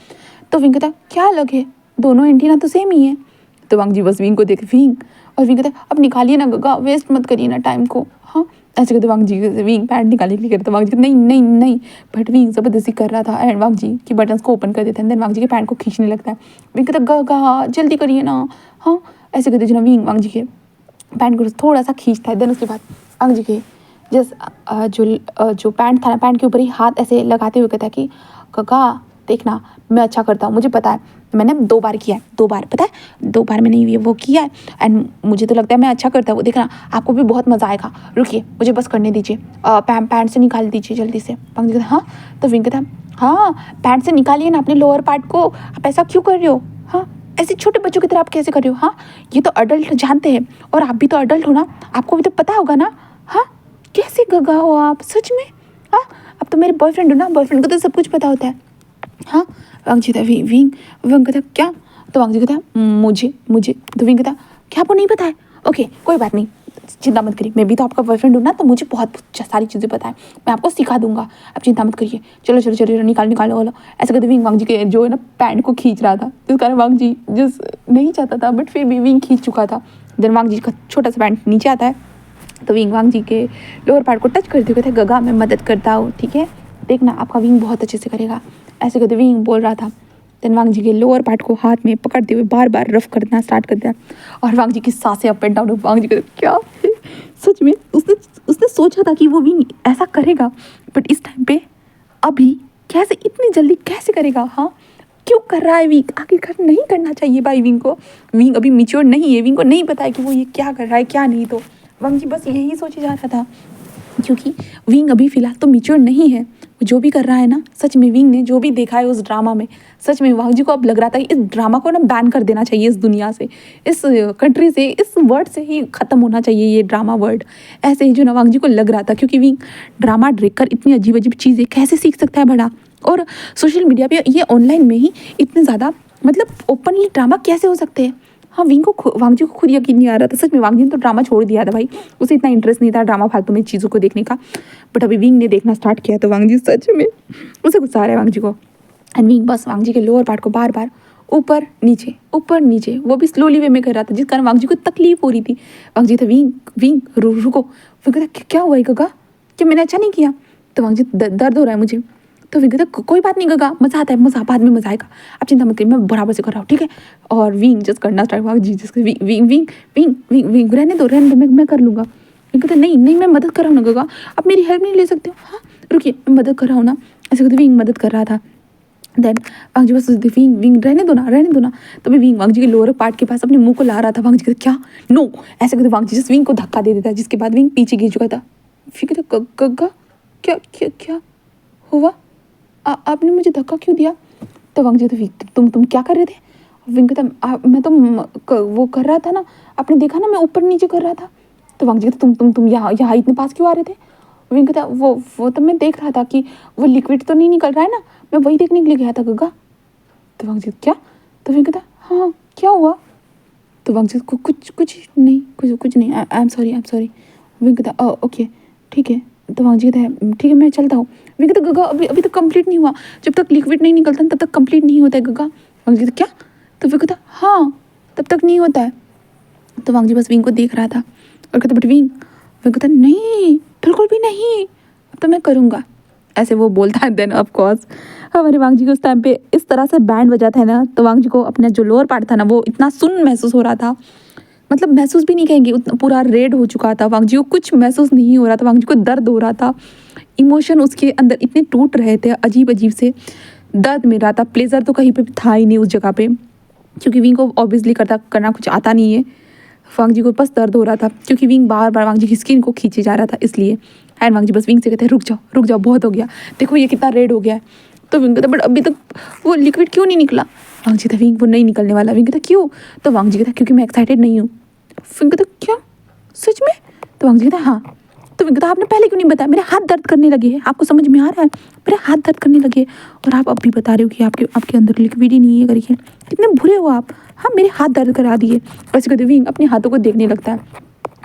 Speaker 1: तो विंग कहता क्या अलग है, दोनों एंटीना तो सेम ही है। तो वांग जी बस विंग को देख विंग, और विंग कहता अब निकालिए ना गगा, वेस्ट मत करिए ना टाइम को। हाँ ऐसे कहते वांग जी विंग पैंट निकालने के लिए करते। वांग जी नहीं बट विंग ज़बरदस्ती कर रहा था एंड वांग जी की बटन्स को ओपन कर देता है। देन वांग जी के पैंट को खींचने लगता है। विंग कहता गा जल्दी करिए ना। हाँ ऐसे कहते जो ना विंग वांग जी के पैंट को थोड़ा सा खींचता है। देन उसके बाद वांग जी के जो पैंट था ना, पैंट के ऊपर ही हाथ ऐसे लगाते हुए कहता है कि गगा देखना मैं अच्छा करता हूँ, मुझे पता है, मैंने 2 बार किया है, 2 बार पता है, 2 बार मैंने ये वो किया है एंड मुझे तो लगता है मैं अच्छा करता हूँ, देखना आपको भी बहुत मज़ा आएगा, रुकिए मुझे बस करने दीजिए, पैंट से निकाल दीजिए जल्दी से। वांग जी कहता हाँ। तो विंग कहता हाँ पैंट से निकालिए ना अपने लोअर पार्ट को, आप ऐसा क्यों कर रहे हो। हाँ ऐसे छोटे बच्चों की तरह आप कैसे कर रहे हो। हाँ ये तो अडल्ट जानते हैं और आप भी तो अडल्ट हो ना, आपको भी तो पता होगा ना। हाँ कैसे गगा हो आप सच में। हाँ अब तो मेरे बॉयफ्रेंड हो ना, बॉयफ्रेंड को तो सब कुछ पता होता है। हाँ वांग जी कहता विंग कहता क्या। तो वांग जी कहता मुझे तो विंग कहता क्या आपको नहीं पता है, ओके कोई बात नहीं, चिंता मत करिए, मैं भी तो आपका बॉयफ्रेंड हूँ ना, तो मुझे बहुत सारी चीज़ें पता है, मैं आपको सिखा दूंगा, आप चिंता मत करिए, चलो निकालो वालो। ऐसे कहते विंग वांग जी के जो है ना पैंट को खींच रहा था, जिस कारण वांग जी जिस नहीं चाहता था बट फिर भी विंग खींच चुका था। देन वांग जी का छोटा सा पैंट नीचे आता है, तो विंग वांग जी के लोअर पार्ट को टच करते हुए कहते गगा मैं मदद करता हूँ, ठीक है देखना आपका विंग बहुत अच्छे से करेगा। ऐसे कहते विंग बोल रहा था। देन वांग जी के लोअर पार्ट को हाथ में पकड़ते हुए बार बार रफ करना स्टार्ट कर दिया और वांग जी की सांसें अप एंड डाउन। वांग जी कहते क्या सच में उसने सोचा था कि वो विंग ऐसा करेगा, बट इस टाइम पे अभी कैसे इतनी जल्दी कैसे करेगा। हाँ क्यों कर रहा है विंग? आखिरकार नहीं करना चाहिए भाई विंग को। विंग अभी मिच्योर नहीं है, विंग को नहीं पता है कि वो ये क्या कर रहा है क्या नहीं। तो वांग जी बस यही सोचे जा रहा था, क्योंकि विंग अभी फिलहाल तो मिच्योर नहीं है। वो जो भी कर रहा है ना, सच में विंग ने जो भी देखा है उस ड्रामा में, सच में वांग जी को अब लग रहा था कि इस ड्रामा को ना बैन कर देना चाहिए इस दुनिया से, इस कंट्री से, इस वर्ड से ही ख़त्म होना चाहिए ये ड्रामा वर्ड। ऐसे ही जो ना वांग जी को लग रहा था, क्योंकि विंग ड्रामा देखकर इतनी अजीब अजीब चीज़ें कैसे सीख सकता है बड़ा, और सोशल मीडिया पे ये ऑनलाइन में ही इतने ज़्यादा मतलब ओपनली ड्रामा कैसे हो सकते हैं। हाँ वांग जी को खुद यकीन नहीं आ रहा था। सच में वांग जी ने तो ड्रामा छोड़ दिया था भाई, उसे इतना इंटरेस्ट नहीं था ड्रामा फालतू में चीज़ों को देखने का। बट अभी विंग ने देखना स्टार्ट किया तो वांग जी सच में उसे गुस्सा आ रहा है वांग जी को। एंड विंग बस वांग जी के लोअर पार्ट को बार बार ऊपर नीचे वो भी स्लोली वे में कर रहा था, जिस कारण वांग जी को तकलीफ हो रही थी। वांग जी था विंग विंग रुको। फिर कहता क्या हुआ है गगा, क्या मैंने अच्छा नहीं किया? तो वांग जी दर्द हो रहा है मुझे। तो विंग कहता कोई बात नहीं गगा, मज़ा आता है, मज़ा बाद में मज़ा आएगा, आप चिंता मत करिए, मैं बराबर से कर रहा हूँ ठीक है। और विंग जस्ट करना स्टार्ट हुआ जी, जिसके wing wing wing wing wing wing रहने दो मैं कर लूँगा। विंग कहता नहीं मैं मदद कर रहा हूँ ना गगा, आप मेरी हेल्प नहीं ले सकते हो? हाँ रुकिए मैं मदद कर रहा हूँ ना। ऐसे कहते विंग मदद कर रहा था। देन वांग जी बस विंग विंग रहने दो ना। तभी विंग वांग जी के लोअर पार्ट के पास अपने मुंह को ला रहा था। वांग जी कहते क्या नो, ऐसे कहते वांग जी जस्ट विंग को धक्का दे देता है, जिसके बाद विंग पीछे गिर चुका था। फिर कहते गग्गा क्या क्या क्या हुआ, आपने मुझे धक्का क्यों दिया? तो वांग जी तो तुम क्या कर रहे थे? विंग कहता मैं तो वो कर रहा था ना, आपने देखा ना मैं ऊपर नीचे कर रहा था। तो वांग जी कहते तुम यहाँ इतने पास क्यों आ रहे थे? विंग कहता वो तो मैं देख रहा था कि वो लिक्विड तो नहीं निकल रहा है ना, मैं वही देखने के लिए गया था गग्गा। तो वांग जी क्या? तो विंग कहता हाँ क्या हुआ? तो वांग जी कुछ नहीं कुछ नहीं, आई एम सॉरी। विंग कहता ओके ठीक है। तो वांग जी कहता है ठीक है मैं चलता हूँ। विंग कहता गग्गा अभी तक कंप्लीट नहीं हुआ, जब तक लिक्विड नहीं निकलता तब तक कंप्लीट नहीं होता है गग्गा। वांग जी कहता क्या? तो विंग कहता हाँ तब तक नहीं होता है। तो वांग जी बस विंग को देख रहा था और कहता बट विंग कहता नहीं बिल्कुल भी नहीं, अब तो मैं करूँगा, ऐसे वो बोलता है। देन ऑफ कोर्स हमारे वांग जी को उस टाइम पे इस तरह से बैंड बजा था ना, तो वांग जी को अपना जो लोअर पार्ट था ना वो इतना सुन्न महसूस हो रहा था, मतलब महसूस भी नहीं कहेंगे, उतना पूरा रेड हो चुका था। वांग जी को कुछ महसूस नहीं हो रहा था, वांग जी को दर्द हो रहा था, इमोशन उसके अंदर इतने टूट रहे थे, अजीब अजीब से दर्द मिल रहा था। प्लेजर तो कहीं पे भी था ही नहीं उस जगह पे, क्योंकि विंग को ऑब्वियसली करना कुछ आता नहीं है। वांग जी को बस दर्द हो रहा था, क्योंकि विंग बार बार वांग जी की स्किन को खींचे जा रहा था इसलिए। एंड वांग जी बस विंग से कहते हैं रुक जाओ बहुत हो गया, देखो ये कितना रेड हो गया है। तो विंग कहता बट अभी तक वो लिक्विड क्यों नहीं निकला? वांग जी कहता विंग वो नहीं निकलने वाला। विंग कहता क्यों? तो वांग जी कहता क्योंकि मैं एक्साइटेड नहीं हूँ। विंग कहता क्या सच में? तो वांग जी कहता हाँ। तो विंग कहता आपने पहले क्यों नहीं बताया, मेरे हाथ दर्द करने लगे हैं, आपको समझ में आ रहा है? मेरे हाथ दर्द करने लगे और आप अब भी बता रहे हो कि आपके अंदर लिक्विड ही नहीं है करके, कितने बुरे हो आप। हाँ मेरे हाथ दर्द करा दिए। वैसे कहते विंग अपने हाथों को देखने लगता है।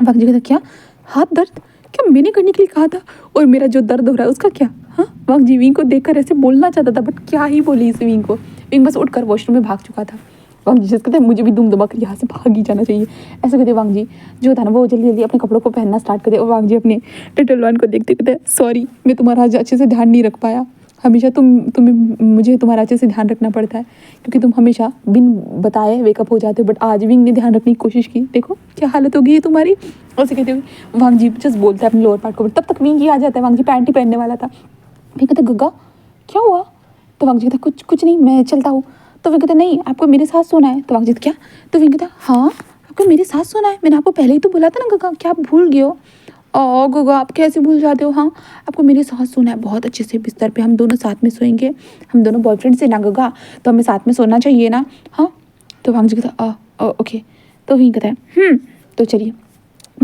Speaker 1: वांग जी कहता क्या हाथ दर्द, क्या मैंने करने के लिए कहा था? और मेरा जो दर्द हो रहा है उसका क्या? हाँ वांग जी विंग को देखकर ऐसे बोलना चाहता था, बट क्या ही बोली इस विंग को। विंग बस उठकर वॉशरूम में भाग चुका था। वांग जी जैसे कहते मुझे भी दुम दबा कर यहाँ से भाग ही जाना चाहिए, ऐसे कहते वांग जी जो था ना वो जल्दी जल्दी अपने कपड़ों को पहनना स्टार्ट करे। और वांग जी अपने लिटिल वन को देखते कहते सॉरी मैं तुम्हारा आज अच्छे से ध्यान नहीं रख पाया, हमेशा तुम्हें मुझे तुम्हारा अच्छे से ध्यान रखना पड़ता है, क्योंकि तुम हमेशा बिन बताए वेकअप हो जाते हो, बट आज विंग ने ध्यान रखने की कोशिश की, देखो क्या हालत हो गई है तुम्हारी। ऐसे कहते हुए वांग जी जस्ट बोलता है अपने लोअर पार्ट को, तब तक विंग ही आ जाता है। वांग जी पैंट ही पहनने वाला था। विंग कहता गग्गा क्या हुआ? तो वांग जी कहता कुछ नहीं मैं चलता हूँ। तो विंग कहता नहीं आपको मेरे साथ सोना है। तो वांग जी क्या? तो विंग कहता हाँ आपको मेरे साथ सोना है, मैंने आपको पहले ही तो बोला था ना गग्गा, क्या आप भूल गए हो? ओ गगा आप कैसे भूल जाते हो? हाँ आपको मेरे साथ सोना है, बहुत अच्छे से बिस्तर पे हम दोनों साथ में सोएंगे, हम दोनों बॉयफ्रेंड से ना गगा, तो हमें साथ में सोना चाहिए ना। हाँ तो वांग जी कहता ओके। तो विंग कहता है तो चलिए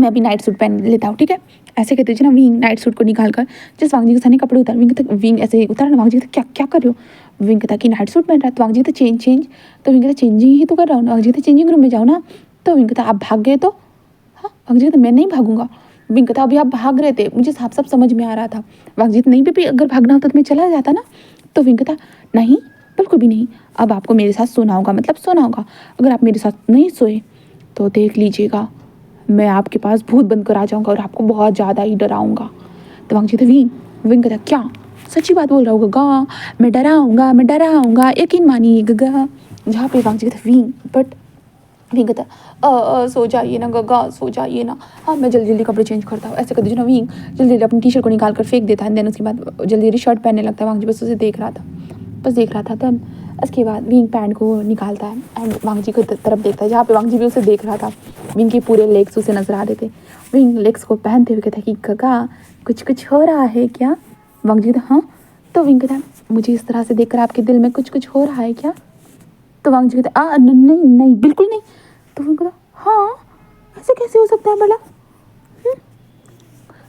Speaker 1: मैं अभी नाइट सूट पहन लेता हूँ ठीक है। ऐसे कहते ना विंग नाइट सूट को निकाल कर जिस वांग जी के सामने कपड़े उतार। विंग ऐसे उतारा ना, वांग जी कहता क्या कर रहे हो? विंग कहता कि नाइट सूट पहन रहा है। तो वांग जी कहता चेंज। तो विंग कहता चेंजिंग ही तो कर रहा हूँ। वांग जी कहता चेंजिंग रूम में जाओ ना। तो विंग कहता आप भाग गए तो? हाँ वांग जी कहता मैं नहीं भागूंगा। विंग कहता अभी आप भाग रहे थे, मुझे साफ साफ समझ में आ रहा था। वांग जी नहीं भी अगर भागना होता तो मैं चला जाता ना। तो विंग कहता नहीं बिल्कुल भी नहीं, अब आपको मेरे साथ सोना होगा, मतलब सोना होगा। अगर आप मेरे साथ नहीं सोए तो देख लीजिएगा मैं आपके पास भूत बनकर आ जाऊंगा और आपको बहुत ज़्यादा ही डराऊंगा। तो वांग जी कहता विंग कहता क्या सच्ची बात बोल रहा हूँ गगा, मैं डराऊंगा यकीन मानिए गगा। जहाँ पे वांग जी कहता विंग बट विंग कहता सो जाइए ना गगा सो जाइए ना। हाँ मैं जल्दी जल्दी कपड़े चेंज करता हूँ। ऐसे करते जो ना विंग जल्दी जल्दी अपनी टी शर्ट को निकाल कर फेंक देता है। देन उसके बाद जल्दी जल्दी शर्ट पहनने लगता है। वांग जी बस उसे देख रहा था देन उसके बाद विंग पैंट को निकालता है एंड वांग जी को तरफ देखता है, जहाँ पे वांग जी भी उसे देख रहा था। विंग के पूरे लेग्स उसे नजर आ रहे थे। विंग लेग्स को पहनते हुए कहता है कि काका कुछ कुछ हो रहा है क्या? वांग जी कहता हाँ। तो विंग कहता है मुझे इस तरह से देखकर आपके दिल में कुछ कुछ हो रहा है क्या? तो वांग जी कहता है नहीं नहीं बिल्कुल नहीं। तो विंग कहता हाँ ऐसे कैसे हो सकता है भला?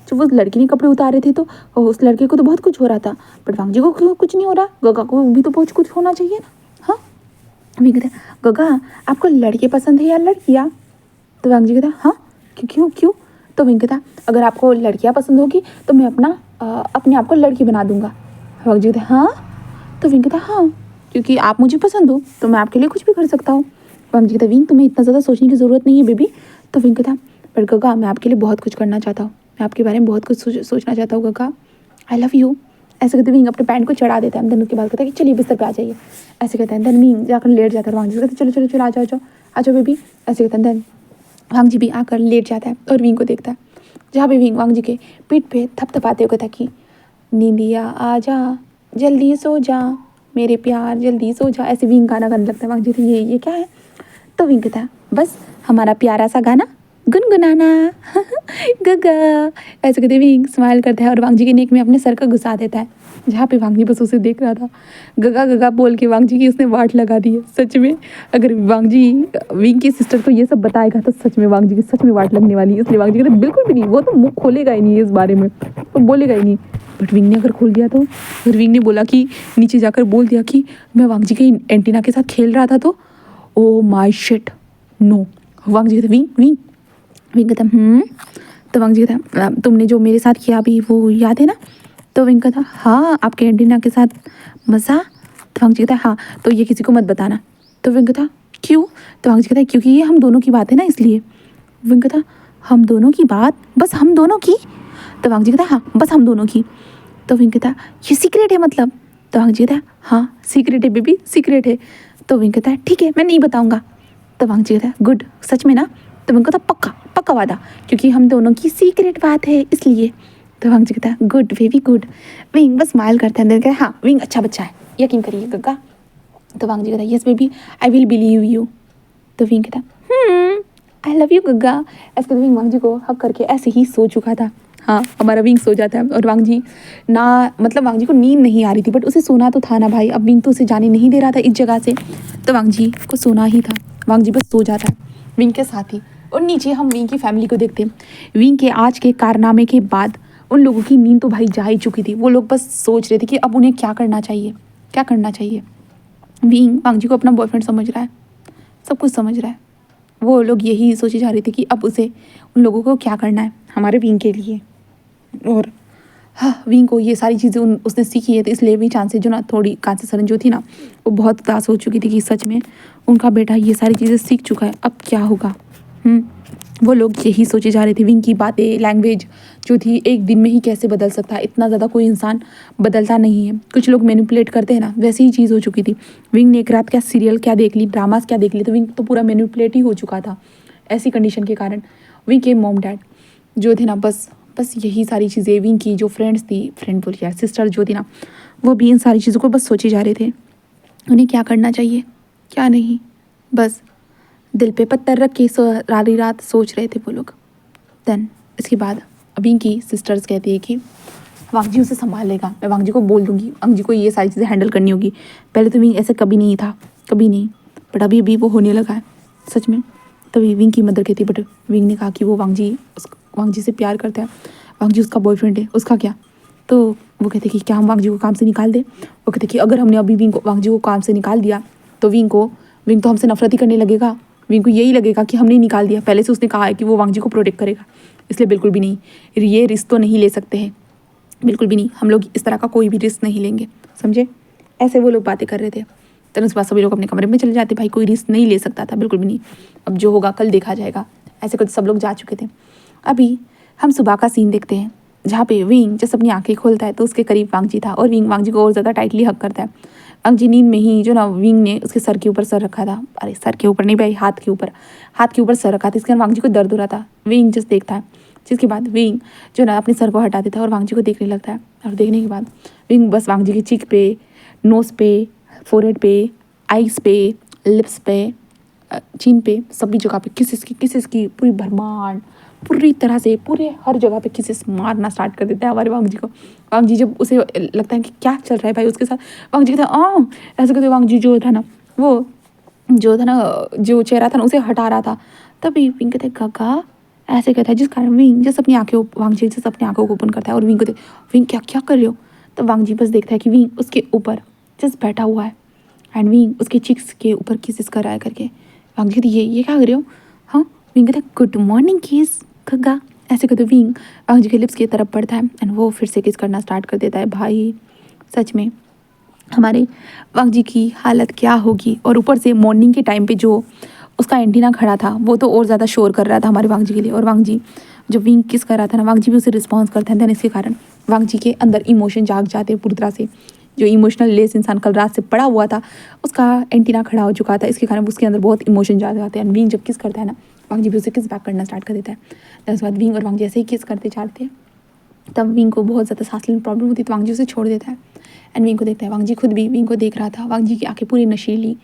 Speaker 1: जब उस लड़की ने कपड़े उतारे थे तो उस लड़के को तो बहुत कुछ हो रहा था, बट वांग जी को क्यों कुछ नहीं हो रहा? गगा को भी तो बहुत कुछ होना चाहिए ना। हाँ विंग कहता है गगा आपको लड़के पसंद है या लड़कियाँ? तो वांग जी कहता हाँ क्यों क्यों क्यों? तो विंग कहता अगर आपको लड़कियाँ पसंद होगी तो मैं अपने आप को लड़की बना दूंगा। वांग जी कहता हाँ। तो विंग कहता हाँ क्योंकि आप मुझे पसंद हो तो मैं आपके लिए कुछ भी कर सकता हूँ। वांग जी कहता विंग तुम्हें इतना ज़्यादा सोचने की ज़रूरत नहीं है बेबी। तो विंग कहता पर गगा मैं आपके लिए बहुत कुछ करना चाहता हूँ, मैं आपके बारे में बहुत कुछ सोचना चाहता हूँ गगा, आई लव यू। ऐसे कहते विंग अपने पैंट को चढ़ा देता है। देन उसके बाद कहता है कि चलिए बिस्तर पे आ जाइए। ऐसे कहते हैं देन विंग जाकर लेट जाता है। वांग जी कहते चलो चलो चलो आ जाओ आ जाओ बेबी। ऐसे कहते हैं देन वांग जी भी आकर लेट जाता है और विंग को देखता है, जहाँ पे विंग वांग जी के पीठ पे थपथपाते हुए कहता कि नींदिया आ जा जल्दी सो जा मेरे प्यार जल्दी सो जा। ऐसे विंग गाना गाने लगता है। वांग जी कहते ये क्या है? तो विंग कहता है बस हमारा प्यारा सा गाना गुनगुनाना गगा। ऐसे कहते विंग स्माइल करता है और वांग जी के नेक में अपने सर का घुसा देता है, जहाँ पे वांग जी बस उसे देख रहा था। गगा गगा बोल के वांग जी की उसने वाट लगा दी है। सच में अगर वांग जी विंग की सिस्टर को ये सब बताएगा तो सच में वांग जी की सच में वाट लगने वाली है। इसलिए वांग जी कहते बिल्कुल भी नहीं, वो तो मुंह खोलेगा ही नहीं इस बारे में, वो बोलेगा ही नहीं। बट विंग ने अगर खोल दिया तो फिर विंग ने बोला कि नीचे जाकर बोल दिया कि मैं वांग जी के एंटीना के साथ खेल रहा था तो ओ माय शिट नो। वांग जी कहते विंग विंग विंग कहता तो वांग जी कहता तुमने जो मेरे साथ किया अभी वो याद है ना? तो विंग कहता हाँ आपके एंटीना के साथ मज़ा। तो वांग जी कहता हाँ तो ये किसी को मत बताना। तो विंग कहता क्यों? तो वांग जी कहता क्योंकि ये हम दोनों की बात है ना इसलिए। विंग कहता हम दोनों की बात? बस हम दोनों की? तो वांग जी कहता हाँ बस हम दोनों की। तो विंग कहता ये सीक्रेट है मतलब? तो वांग जी कहता हाँ सीक्रेट है बेबी सीक्रेट है। तो विंग कहता ठीक है मैं नहीं बताऊँगा। तो वांग जी कहता गुड सच में ना? तो विंग कहता पक्का पक्का वादा क्योंकि हम दोनों की सीक्रेट बात है इसलिए। तो वांग जी कहता गुड बेबी गुड। विंग बस स्माइल करता है, कहता हाँ विंग अच्छा बच्चा है यकीन करिए गग्गा। तो वांग जी कहता yes baby I will believe you. तो विंग कहता आई लव यू गग्गा। ऐसे विंग वांग जी को हक करके ऐसे ही सो चुका था। हाँ हमारा विंग सो जाता है और वांग जी ना मतलब वांग जी को नींद नहीं आ रही थी, बट उसे सोना तो था ना भाई, अब विंग तो उसे जाने नहीं दे रहा था इस जगह से, तो वांग जी को सोना ही था। वांग जी बस सो जाता है विंग के साथ ही। और नीचे हम विंग की फैमिली को देखते हैं। विंग के आज के कारनामे के बाद उन लोगों की नींद तो भाई जा ही चुकी थी। वो लोग बस सोच रहे थे कि अब उन्हें क्या करना चाहिए क्या करना चाहिए। विंग वांग जी को अपना बॉयफ्रेंड समझ रहा है, सब कुछ समझ रहा है। वो लोग यही सोचे जा रहे थे कि अब उसे उन लोगों को क्या करना है हमारे विंग के लिए। और हाँ विंग को ये सारी चीज़ें उसने सीखी है, तो इसलिए भी चांसेस जो ना थोड़ी कांसे सरन जो थी ना वो बहुत उदास हो चुकी थी कि सच में उनका बेटा ये सारी चीज़ें सीख चुका है, अब क्या होगा। वो लोग यही सोचे जा रहे थे। विंग की बातें लैंग्वेज जो थी एक दिन में ही कैसे बदल सकता है, इतना ज़्यादा कोई इंसान बदलता नहीं है, कुछ लोग मैनिपुलेट करते हैं ना, वैसी ही चीज़ हो चुकी थी। विंग ने एक रात क्या सीरियल क्या देख ली, ड्रामास क्या देख ली, तो विंग तो पूरा मैनिपुलेट ही हो चुका था ऐसी कंडीशन के कारण। विंग के मॉम डैड जो थे ना बस यही सारी चीज़ें, विंग की जो फ्रेंड्स थी, फ्रेंड बोल यार सिस्टर जो थी ना, वो भी इन सारी चीज़ों को बस सोचे जा रहे थे उन्हें क्या करना चाहिए क्या नहीं, बस दिल पे पत्थर रख के सारी रात सोच रहे थे वो लोग। देन इसके बाद विंग की सिस्टर्स कहती है कि वांग जी उसे संभाल लेगा, मैं वांग जी को बोल दूंगी, वांग जी को ये सारी चीज़ें हैंडल करनी होगी। पहले तो विंग ऐसे कभी नहीं था, कभी नहीं, बट अभी अभी वो होने लगा है सच में। तभी विंग की मदर कहती, बट विंग ने कहा कि वो वांग जी से प्यार करता है, वांग जी उसका बॉयफ्रेंड है, उसका क्या। तो वो कहते कि क्या हम वांग जी को काम से निकाल दें। वो कहते कि अगर हमने अभी वांग जी को काम से निकाल दिया तो विंग तो हमसे नफरत ही करने लगेगा। विंग को यही लगेगा कि हमने निकाल दिया, पहले से उसने कहा है कि वो वांग जी को प्रोटेक्ट करेगा, इसलिए बिल्कुल भी नहीं, ये रिस्क तो नहीं ले सकते हैं, बिल्कुल भी नहीं, हम लोग इस तरह का कोई भी रिस्क नहीं लेंगे, समझे। ऐसे वो लोग बातें कर रहे थे। तो उसके बाद सभी लोग अपने कमरे में चले जाते, भाई कोई रिस्क नहीं ले सकता था, बिल्कुल भी नहीं, अब जो होगा कल देखा जाएगा, ऐसे कुछ सब लोग जा चुके थे। अभी हम सुबह का सीन देखते हैं, जहाँ पे विंग जब अपनी आंखें खोलता है तो उसके करीब वांग जी था, और विंग वांग जी को और ज़्यादा टाइटली हक करता है। वांग जी नींद में ही जो ना विंग ने उसके सर के ऊपर सर रखा था, अरे सर के ऊपर नहीं भाई, हाथ के ऊपर सर रखा था, इसके बाद वांग जी को दर्द हो रहा था। विंग जस्ट देखता है, जिसके बाद विंग जो ना अपने सर को हटा देता है और वांग जी को देखने लगता है। और देखने के बाद विंग बस वांग जी की चीख पे, नोज़ पे, फोरहेड पे, आइस पे, लिप्स पे, चिन पे, सभी जगह पे किसेस की पूरी भरमार, पूरी तरह से पूरे हर जगह पे किसेस मारना स्टार्ट कर देता है हमारे वांग जी को। वांग जी जब उसे लगता है कि क्या चल रहा है भाई उसके साथ, वांग जी कहता है ऐसे करते वांग जी जो था ना वो जो था ना जो चेहरा था ना उसे हटा रहा था। तभी विंग कहते काका ऐसे कहता है, जिस कारण विंग जस्ट अपनी आंखें वांग जी जस्ट अपनी आंखों को ओपन करता है और विंग कहते विंग क्या क्या कर रहे हो। तब वांग जी बस देखता है कि विंग उसके ऊपर जस्ट बैठा हुआ है एंड विंग उसके चिक्स के ऊपर किसेस कर रहा है करके। वांग जी ये क्या कर रहे हो। हाँ विंग कहता है गुड मॉर्निंग किस काका, ऐसे कहते विंग वांग जी के लिप्स की तरफ बढ़ता है एंड वो फिर से किस करना स्टार्ट कर देता है। भाई सच में हमारे वांग जी की हालत क्या होगी। और ऊपर से मॉर्निंग के टाइम पे जो उसका एंटीना खड़ा था वो तो और ज़्यादा शोर कर रहा था हमारे वांग जी के लिए। और वांग जी जब विंग किस कर रहा था ना वांग जी भी उसे रिस्पॉन्स करते हैं। इसके कारण वांग जी के अंदर इमोशन जाग जाते हैं पूरी तरह से। जो इमोशनल लेस इंसान कल रात से पड़ा हुआ था उसका एंटीना खड़ा हो चुका था, इसके कारण उसके अंदर बहुत इमोशन जाग जाते हैं। विंग जब किस करता है ना वांग जी भी उसे किस बैक करना स्टार्ट कर देता है। तो उसके बाद विंग और वांग जी ऐसे ही किस करते जाते हैं। तब विंग को बहुत ज़्यादा सांस लेने में प्रॉब्लम होती है तो वांग जी उसे छोड़ देता है एंड विंग को देखता है। वांग जी खुद भी विंग को देख रहा था। वांग जी की आंखें पूरी नशीली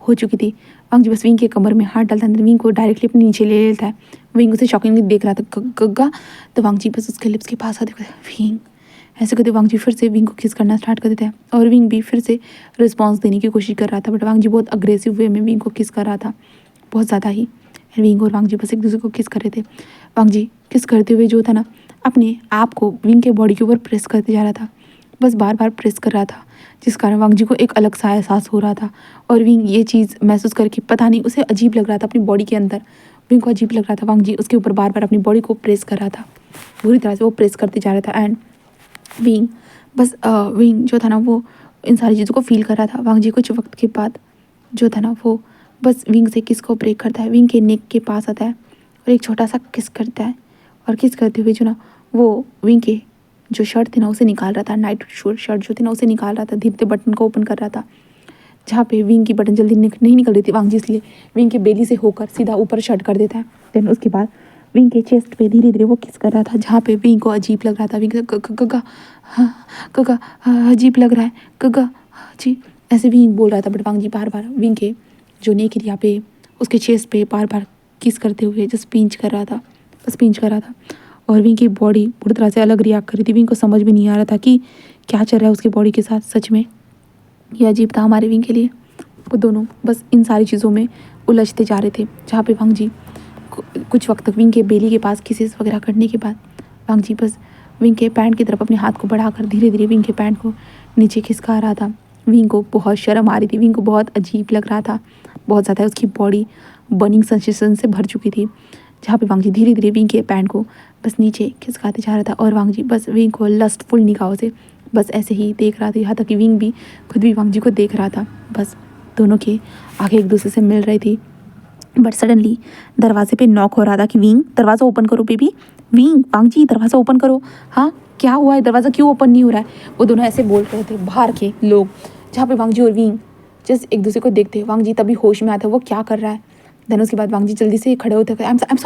Speaker 1: हो चुकी थी। वांग जी बस विंग के कमर में हाथ डालता है, विंग को डायरेक्टली अपने नीचे ले लेता है। विंग उसे शॉकिंगली देख रहा था गग्गा। तो वांग जी बस उसके लिप्स के पास आते विंग ऐसे करते वांग जी फिर से विंग को किस करना स्टार्ट कर देता है और विंग भी फिर से रिस्पॉन्स देने की कोशिश कर रहा था। बट वांग जी बहुत अग्रेसिव वे में विंग को किस कर रहा था, बहुत ज़्यादा ही। विंग और वांग जी बस एक दूसरे को किस कर रहे थे। वांग जी किस करते हुए जो था ना अपने आप को विंग के बॉडी के ऊपर प्रेस करते जा रहा था, बस बार बार प्रेस कर रहा था, जिस कारण वांग जी को एक अलग सा एहसास हो रहा था। और विंग ये चीज़ महसूस करके पता नहीं उसे अजीब लग रहा था अपनी बॉडी के अंदर। विंग को अजीब लग रहा था, वांग जी उसके ऊपर बार बार अपनी बॉडी को प्रेस कर रहा था, पूरी तरह से वो प्रेस करते जा रहा था। एंड विंग बस विंग जो था ना वो इन सारी चीज़ों को फील कर रहा था। वांग जी कुछ वक्त के बाद जो था ना वो बस विंग से किस को ब्रेक करता है, विंग के नेक के पास आता है और एक छोटा सा किस करता है। और किस करते हुए जो ना वो विंग के जो शर्ट थे ना उसे निकाल रहा था, नाइट शर्ट जो थी ना उसे निकाल रहा था, धीरे धीरे बटन को ओपन कर रहा था। जहाँ पे विंग की बटन जल्दी नहीं निकल रही थी वांग जी, इसलिए विंग के बेली से होकर सीधा ऊपर शर्ट कर देता है। देन उसके बाद विंग के चेस्ट पे धीरे धीरे वो किस कर रहा था, जहाँ पे विंग को अजीब लग रहा था। विंग गगा गगा अजीब लग रहा है गगा जी, ऐसे विंग बोल रहा था। But Wang ji bar bar wing के जो नेक एरिया पे उसके चेस्ट पे बार बार किस करते हुए जस्ट पिंच कर रहा था, बस पिंच कर रहा था। और विंग की बॉडी पूरी तरह से अलग रिएक्ट कर रही थी। विंग को समझ में नहीं आ रहा था कि क्या चल रहा है उसकी बॉडी के साथ। सच में ये अजीब था हमारे विंग के लिए। वो दोनों बस इन सारी चीज़ों में उलझते जा रहे थे। जहाँ पे वांग जी कुछ वक्त तक विंग के बेली के पास किसेस वगैरह करने के बाद वांग जी बस विंग के पैंट की तरफ अपने हाथ को बढ़ाकर धीरे धीरे विंग के पैंट को नीचे खिसका रहा था। विंग को बहुत शर्म आ रही थी, विंग को बहुत अजीब लग रहा था, बहुत ज़्यादा उसकी बॉडी बर्निंग सेंसेशन से भर चुकी थी। जहाँ पे वांग जी धीरे धीरे विंग के पैंट को बस नीचे खिसकाते जा रहा था और वांग जी बस विंग को लस्टफुल निगाहों से बस ऐसे ही देख रहा था। यहाँ तक कि विंग भी खुद भी वांग जी को देख रहा था। बस दोनों के आगे एक दूसरे से मिल रही थी। बट सडनली दरवाजे पे नॉक हो रहा था कि विंग दरवाज़ा ओपन करो बेबी, विंग वांग जी दरवाज़ा ओपन करो। हाँ क्या हुआ है, दरवाज़ा क्यों ओपन नहीं हो रहा है। वो दोनों ऐसे बोल रहे थे बाहर के लोग, जहाँ पे वांग जी और विंग जस्ट एक दूसरे को देखते। वांग जी तभी होश में आता है वो क्या कर रहा है। देन उसके बाद वांग जी जल्दी से खड़े होते I am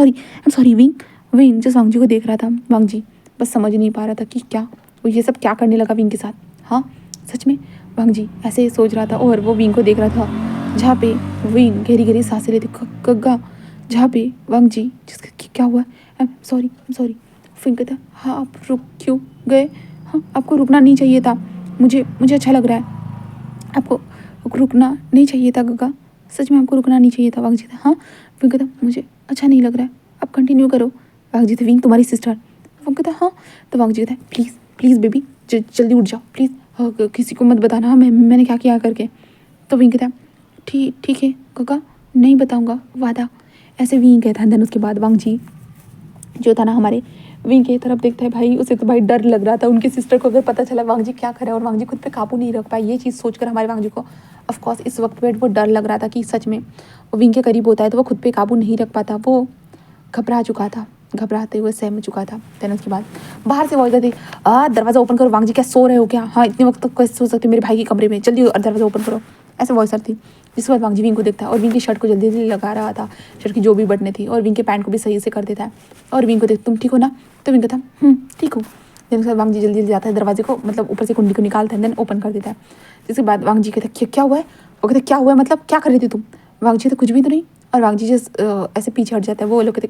Speaker 1: sorry Wing just Wang ji को देख रहा था। वांग जी बस समझ नहीं पा रहा था कि क्या वो ये सब क्या करने लगा विंग के साथ। हाँ सच में वांग जी ऐसे सोच रहा था और वो विंग को देख रहा था, जहाँ पे विंग गहरी गहरी सांसें लेती गग्गा। जहाँ पे वांग जी जिसका क्या हुआ आई एम सॉरी विंग कहता हाँ आप रुक क्यों गए, हाँ आपको रुकना नहीं चाहिए था, मुझे अच्छा लग रहा है, आपको रुकना नहीं चाहिए था गग्गा, सच में आपको रुकना नहीं चाहिए था। वांग जी था हाँ। विंग कहता मुझे अच्छा नहीं लग रहा है, आप कंटिन्यू करो। वांग जी थे विंग तुम्हारी सिस्टर। वांग कहता हाँ। तो वांग जी कहता प्लीज़ बेबी जल्दी उठ जाओ प्लीज़, किसी को मत बताना हाँ मैंने क्या किया करके। तो विंग कहता ठीक है गग्गा नहीं बताऊँगा वादा, ऐसे विंग कहता है। देन उसके बाद वांग जी जो था ना हमारे विंग की तरफ देखता है। भाई उसे तो भाई डर लग रहा था, उनकी सिस्टर को अगर पता चला वांग जी क्या करे और वांग जी खुद पे काबू नहीं रख पाए, ये चीज़ सोचकर हमारे वांग जी को ऑफ कोर्स इस वक्त पे वो डर लग रहा था कि सच में वो विंग के करीब होता है तो वो खुद पे काबू नहीं रख पाता। वो घबरा चुका था, घबराते हुए सहम चुका था। देन उसके बाद बाहर से आवाज़ आती दरवाज़ा ओपन करो, वांग जी क्या सो रहे हो क्या, हाँ इतने वक्त तक कैसे सो सकते मेरे भाई के कमरे में, जल्दी दरवाज़ा ओपन करो, ऐसे वॉइस थी। जिसके बाद वांग जी विंग को देखता है और विंग की शर्ट को जल्दी जल्दी लगा रहा था, शर्ट की जो भी बटने थी, और विंग के पैंट को भी सही से कर देता है। और विंग को देख तुम ठीक हो ना, तो विंग कहता ठीक हो। देन उसके बाद वांग जी जल्दी जल्दी जाता है दरवाजे को, मतलब ऊपर से कुंडी को निकालता है, देन ओपन कर देता है। जिसके बाद वांग जी कहते हैं क्या हुआ है, वो कहते क्या हुआ है मतलब क्या कर रहे थे तुम। वांग जी तो कुछ भी तो नहीं, और वांग जी जस्ट ऐसे पीछे हट जाता है। वो लोग कहते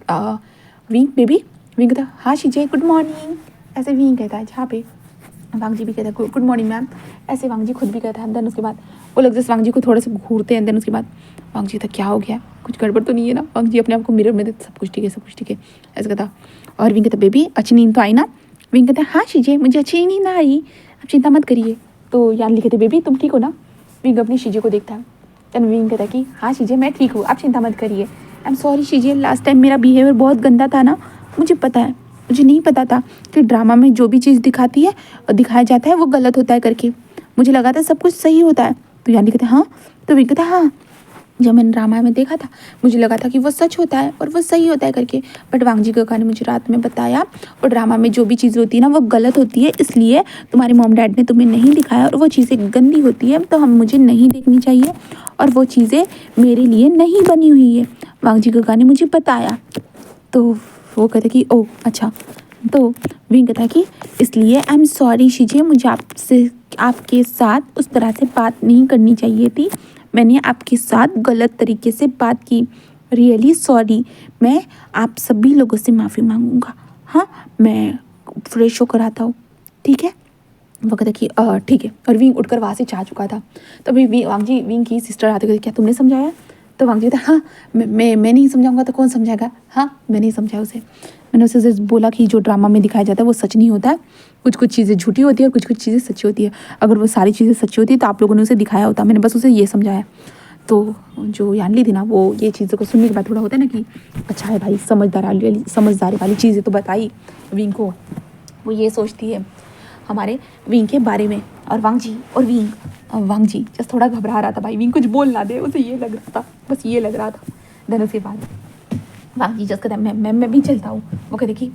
Speaker 1: विंग बेबी, विंग कहता है हाँ शीजे गुड मॉर्निंग, ऐसे विंग कहता है, जहाँ पे वांग जी भी कहता है गुड मॉर्निंग मैम, ऐसे वांग जी खुद भी कहता है। देन उसके बाद वो लोग जस्ट वांग जी को थोड़े से घूरते हैं। देन उसके बाद वांग जी कहता क्या हो गया, कुछ गड़बड़ तो नहीं है ना। वांग जी अपने आप को मिरर में देते, सब कुछ ठीक है सब कुछ ठीक है ऐसे कहता। और विंग कहता बेबी अच्छी नींद तो आई ना। विंग कहता है हाँ शीजे मुझे अच्छी नींद आ रही, आप चिंता मत करिए। तो यानली कहते बेबी तुम ठीक हो ना। विंग अपनी शीजे को देखता है। देन विंग कहता है कि हाँ शीजे मैं ठीक हूँ, आप चिंता मत करिए। I am sorry Shijie, last time मेरा बिहेवियर बहुत गंदा था ना, मुझे पता है, मुझे नहीं पता था कि ड्रामा में जो भी चीज़ दिखाती है और दिखाया जाता है वो गलत होता है करके, मुझे लगा था सब कुछ सही होता है। तो यानी कहते हाँ, तो विंग कहता हाँ जब मैंने रामायण में देखा था मुझे लगा था कि वो सच होता है और वो सही होता है करके, बट वांग जी काका ने मुझे रात में बताया और ड्रामा में जो भी चीज़ होती है ना वो गलत होती है, इसलिए तुम्हारे मॉम डैड ने तुम्हें नहीं दिखाया और वो चीज़ें गंदी होती है तो हम मुझे नहीं देखनी चाहिए और वो चीज़ें मेरे लिए नहीं बनी हुई है, वांग जी काका ने मुझे बताया। तो वो कहते कि ओ अच्छा। तो विंग कहता कि इसलिए आई एम सॉरी शीजिए, मुझे आपसे आपके साथ उस तरह से बात नहीं करनी चाहिए थी, मैंने आपके साथ गलत तरीके से बात की, रियली सॉरी, मैं आप सभी लोगों से माफ़ी मांगूंगा। हाँ मैं फ्रेश होकर आता हूँ, ठीक है। वो कहता कि ठीक है। और विंग उठकर वहाँ से जा चुका था। तभी वांग जी विंग की सिस्टर आते कहते क्या तुमने समझाया। तो वांग जी कहता हाँ मैं नहीं समझाऊंगा तो कौन समझाएगा, हाँ मैंने ही समझाया उसे, मैंने उसे जस्ट बोला कि जो ड्रामा में दिखाया जाता है वो सच नहीं होता है, कुछ कुछ चीज़ें झूठी होती है और कुछ कुछ चीज़ें सच्ची होती है, अगर वो सारी चीज़ें सच्ची होती है तो आप लोगों ने उसे दिखाया होता, मैंने बस उसे ये समझाया। तो जो यानली थी ना वो ये चीज़ों को सुनने के बाद थोड़ा होता है ना कि अच्छा है भाई, समझदारी वाली चीज़ें तो बताई विंग को, वो ये सोचती है हमारे विंग के बारे में। और वांग जी जस्ट थोड़ा घबरा रहा था भाई, विंग कुछ बोल ना दे, उसे ये लग रहा था, बस ये लग रहा था। देन उसके बाद वांग जी जस्ट कहता है मैं भी चलता हूँ। वो कहते कि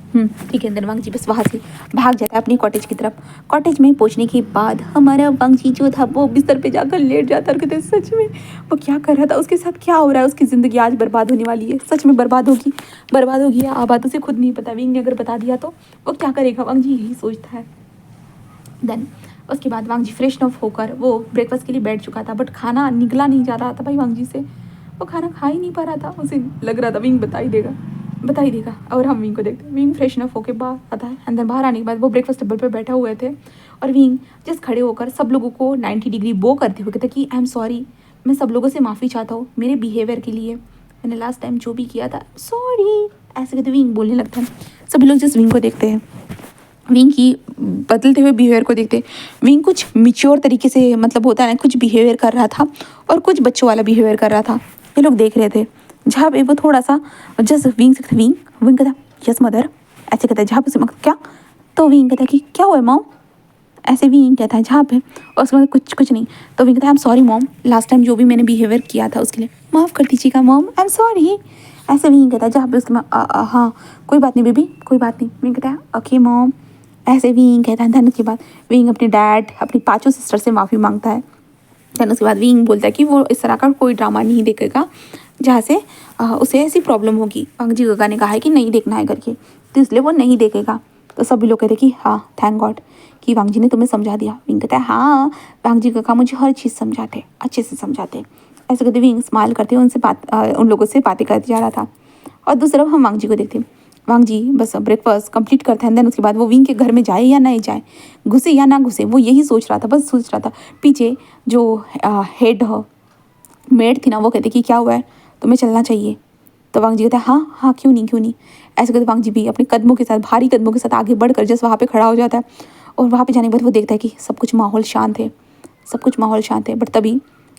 Speaker 1: ठीक है। देन वांग जी बस वहाँ से भाग जाता है अपनी कॉटेज की तरफ। कॉटेज में पहुँचने के बाद हमारा वांग जी जो था वो बिस्तर पे जाकर लेट जाता और कहते सच में वो क्या कर रहा था, उसके साथ क्या हो रहा है, उसकी ज़िंदगी आज बर्बाद होने वाली है, सच में बर्बाद होगी या बात उसे खुद नहीं पता, विंग ने अगर बता दिया तो वो क्या करेगा, वांग जी यही सोचता है। देन उसके बाद वांग जी फ्रेश अप होकर वो ब्रेकफास्ट के लिए बैठ चुका था, बट खाना निकला नहीं जा रहा था भाई वांग जी से, वो खाना खा ही नहीं पा रहा था, उसे लग रहा था विंग बता ही देगा। और हम विंग को देखते हैं, विंग फ्रेशन अप होकर बाहर आता है। अंदर बाहर आने के बाद वो ब्रेकफास्ट टेबल पर बैठे हुए थे और विंग जस्ट खड़े होकर सब लोगों को 90 डिग्री बो करते हुए कहते कि आई एम सॉरी, मैं सब लोगों से माफ़ी चाहता हूँ मेरे बिहेवियर के लिए, मैंने लास्ट टाइम जो भी किया था सॉरी, ऐसे कहते विंग बोलने लगता है। सभी लोग जस्ट विंग को देखते हैं, विंग की बदलते हुए बिहेवियर को देखते। विंग कुछ मिच्योर तरीके से मतलब होता है ना, कुछ बिहेवियर कर रहा था और कुछ बच्चों वाला बिहेवियर कर रहा था, ये लोग देख रहे थे। जहाँ पे वो थोड़ा सा जस्ट विंग कहता यस मदर, ऐसे कहता है जहाँ पे से क्या, तो विंग कहता है कि क्या हुआ मॉम, ऐसे विंग कहता है जहाँ पे, और उसके बाद कुछ नहीं। तो विंग कहता है आई am sorry mom, last time जो भी मैंने बिहेवियर किया था उसके लिए माफ़ कर दीजिएगा मॉम, आई एम सॉरी, ऐसे विंग कहता है जहाँ पे उसके हाँ कोई बात नहीं बेबी, कोई बात नहीं। विंग कहता है ओके मॉम, ऐसे विंग कहता है। धन उसके बाद विंग अपने डैड अपनी 5 सिस्टर से माफ़ी मांगता है। धन उसके बाद विंग बोलता है कि वो इस तरह का कोई ड्रामा नहीं देखेगा जहाँ से उसे ऐसी प्रॉब्लम होगी, वांग जी काका ने कहा है कि नहीं देखना है करके, तो इसलिए वो नहीं देखेगा। तो सभी लोग कहते कि हाँ थैंक गॉड कि वांग जी ने तुम्हें समझा दिया। विंग कहता है हाँ वांग जी काका मुझे हर चीज़ समझाते, अच्छे से समझाते, ऐसे कहते विंग स्माइल करते उन लोगों से बातें करते जा रहा था। और दूसरी तरफ हम वांग जी को देखते हैं, वांग जी बस ब्रेकफास्ट कंप्लीट करते हैं। देन उसके बाद वो विंग के घर में जाए या नहीं जाए, घुसे या ना घुसे, वो यही सोच रहा था, बस सोच रहा था। पीछे जो हेड मेड थी ना वो कहते कि क्या हुआ है, तुम्हें चलना चाहिए। तो वांग जी कहता है हाँ क्यों नहीं, ऐसे कहते वांग जी भी अपने कदमों के साथ भारी कदमों के साथ आगे बढ़कर जस्ट वहाँ पे खड़ा हो जाता है। और वहाँ पे जाने के बाद वो देखता है कि सब कुछ माहौल शांत है। बट तभी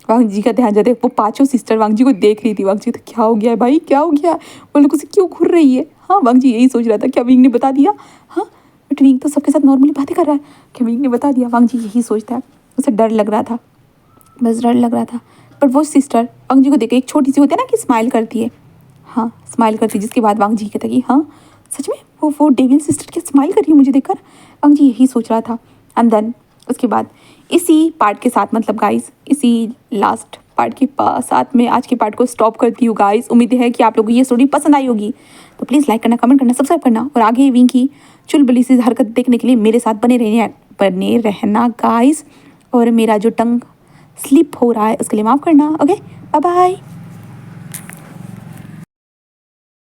Speaker 1: वांग जी का ध्यान जाता है, वो 5 सिस्टर वांग जी को देख रही थी। वांग जी कहता क्या हो गया है भाई, क्या हो गया, वो लोग उसे क्यों घूर रही है। हाँ वांग जी यही सोच रहा था, क्या विंग ने बता दिया, हाँ बट विंग तो सबके साथ नॉर्मली बातें कर रहा है, क्या विंग ने बता दिया, वांग जी यही सोचता है। उसे डर लग रहा था, बस डर लग रहा था। बट वो सिस्टर वांग जी को देख के एक छोटी सी होती है ना कि स्माइल करती है, हाँ स्माइल करती है। जिसके बाद वांग जी कहता कि हाँ सच में वो डेविल सिस्टर क्या स्माइल कर रही है मुझे देखकर, वांग जी यही सोच रहा था। एंड देन उसके बाद इसी पार्ट के साथ मतलब गाइस इसी लास्ट पार्ट के साथ में आज के पार्ट को स्टॉप करती हूँ गाइस। उम्मीद है कि आप लोगों को ये स्टोरी पसंद आई होगी, तो प्लीज़ लाइक करना, कमेंट करना, सब्सक्राइब करना और आगे विंग की चुलबुली सी हरकत देखने के लिए मेरे साथ बने रहना गाइस। और मेरा जो टंग स्लिप हो रहा है उसके लिए माफ़ करना। Okay, bye bye.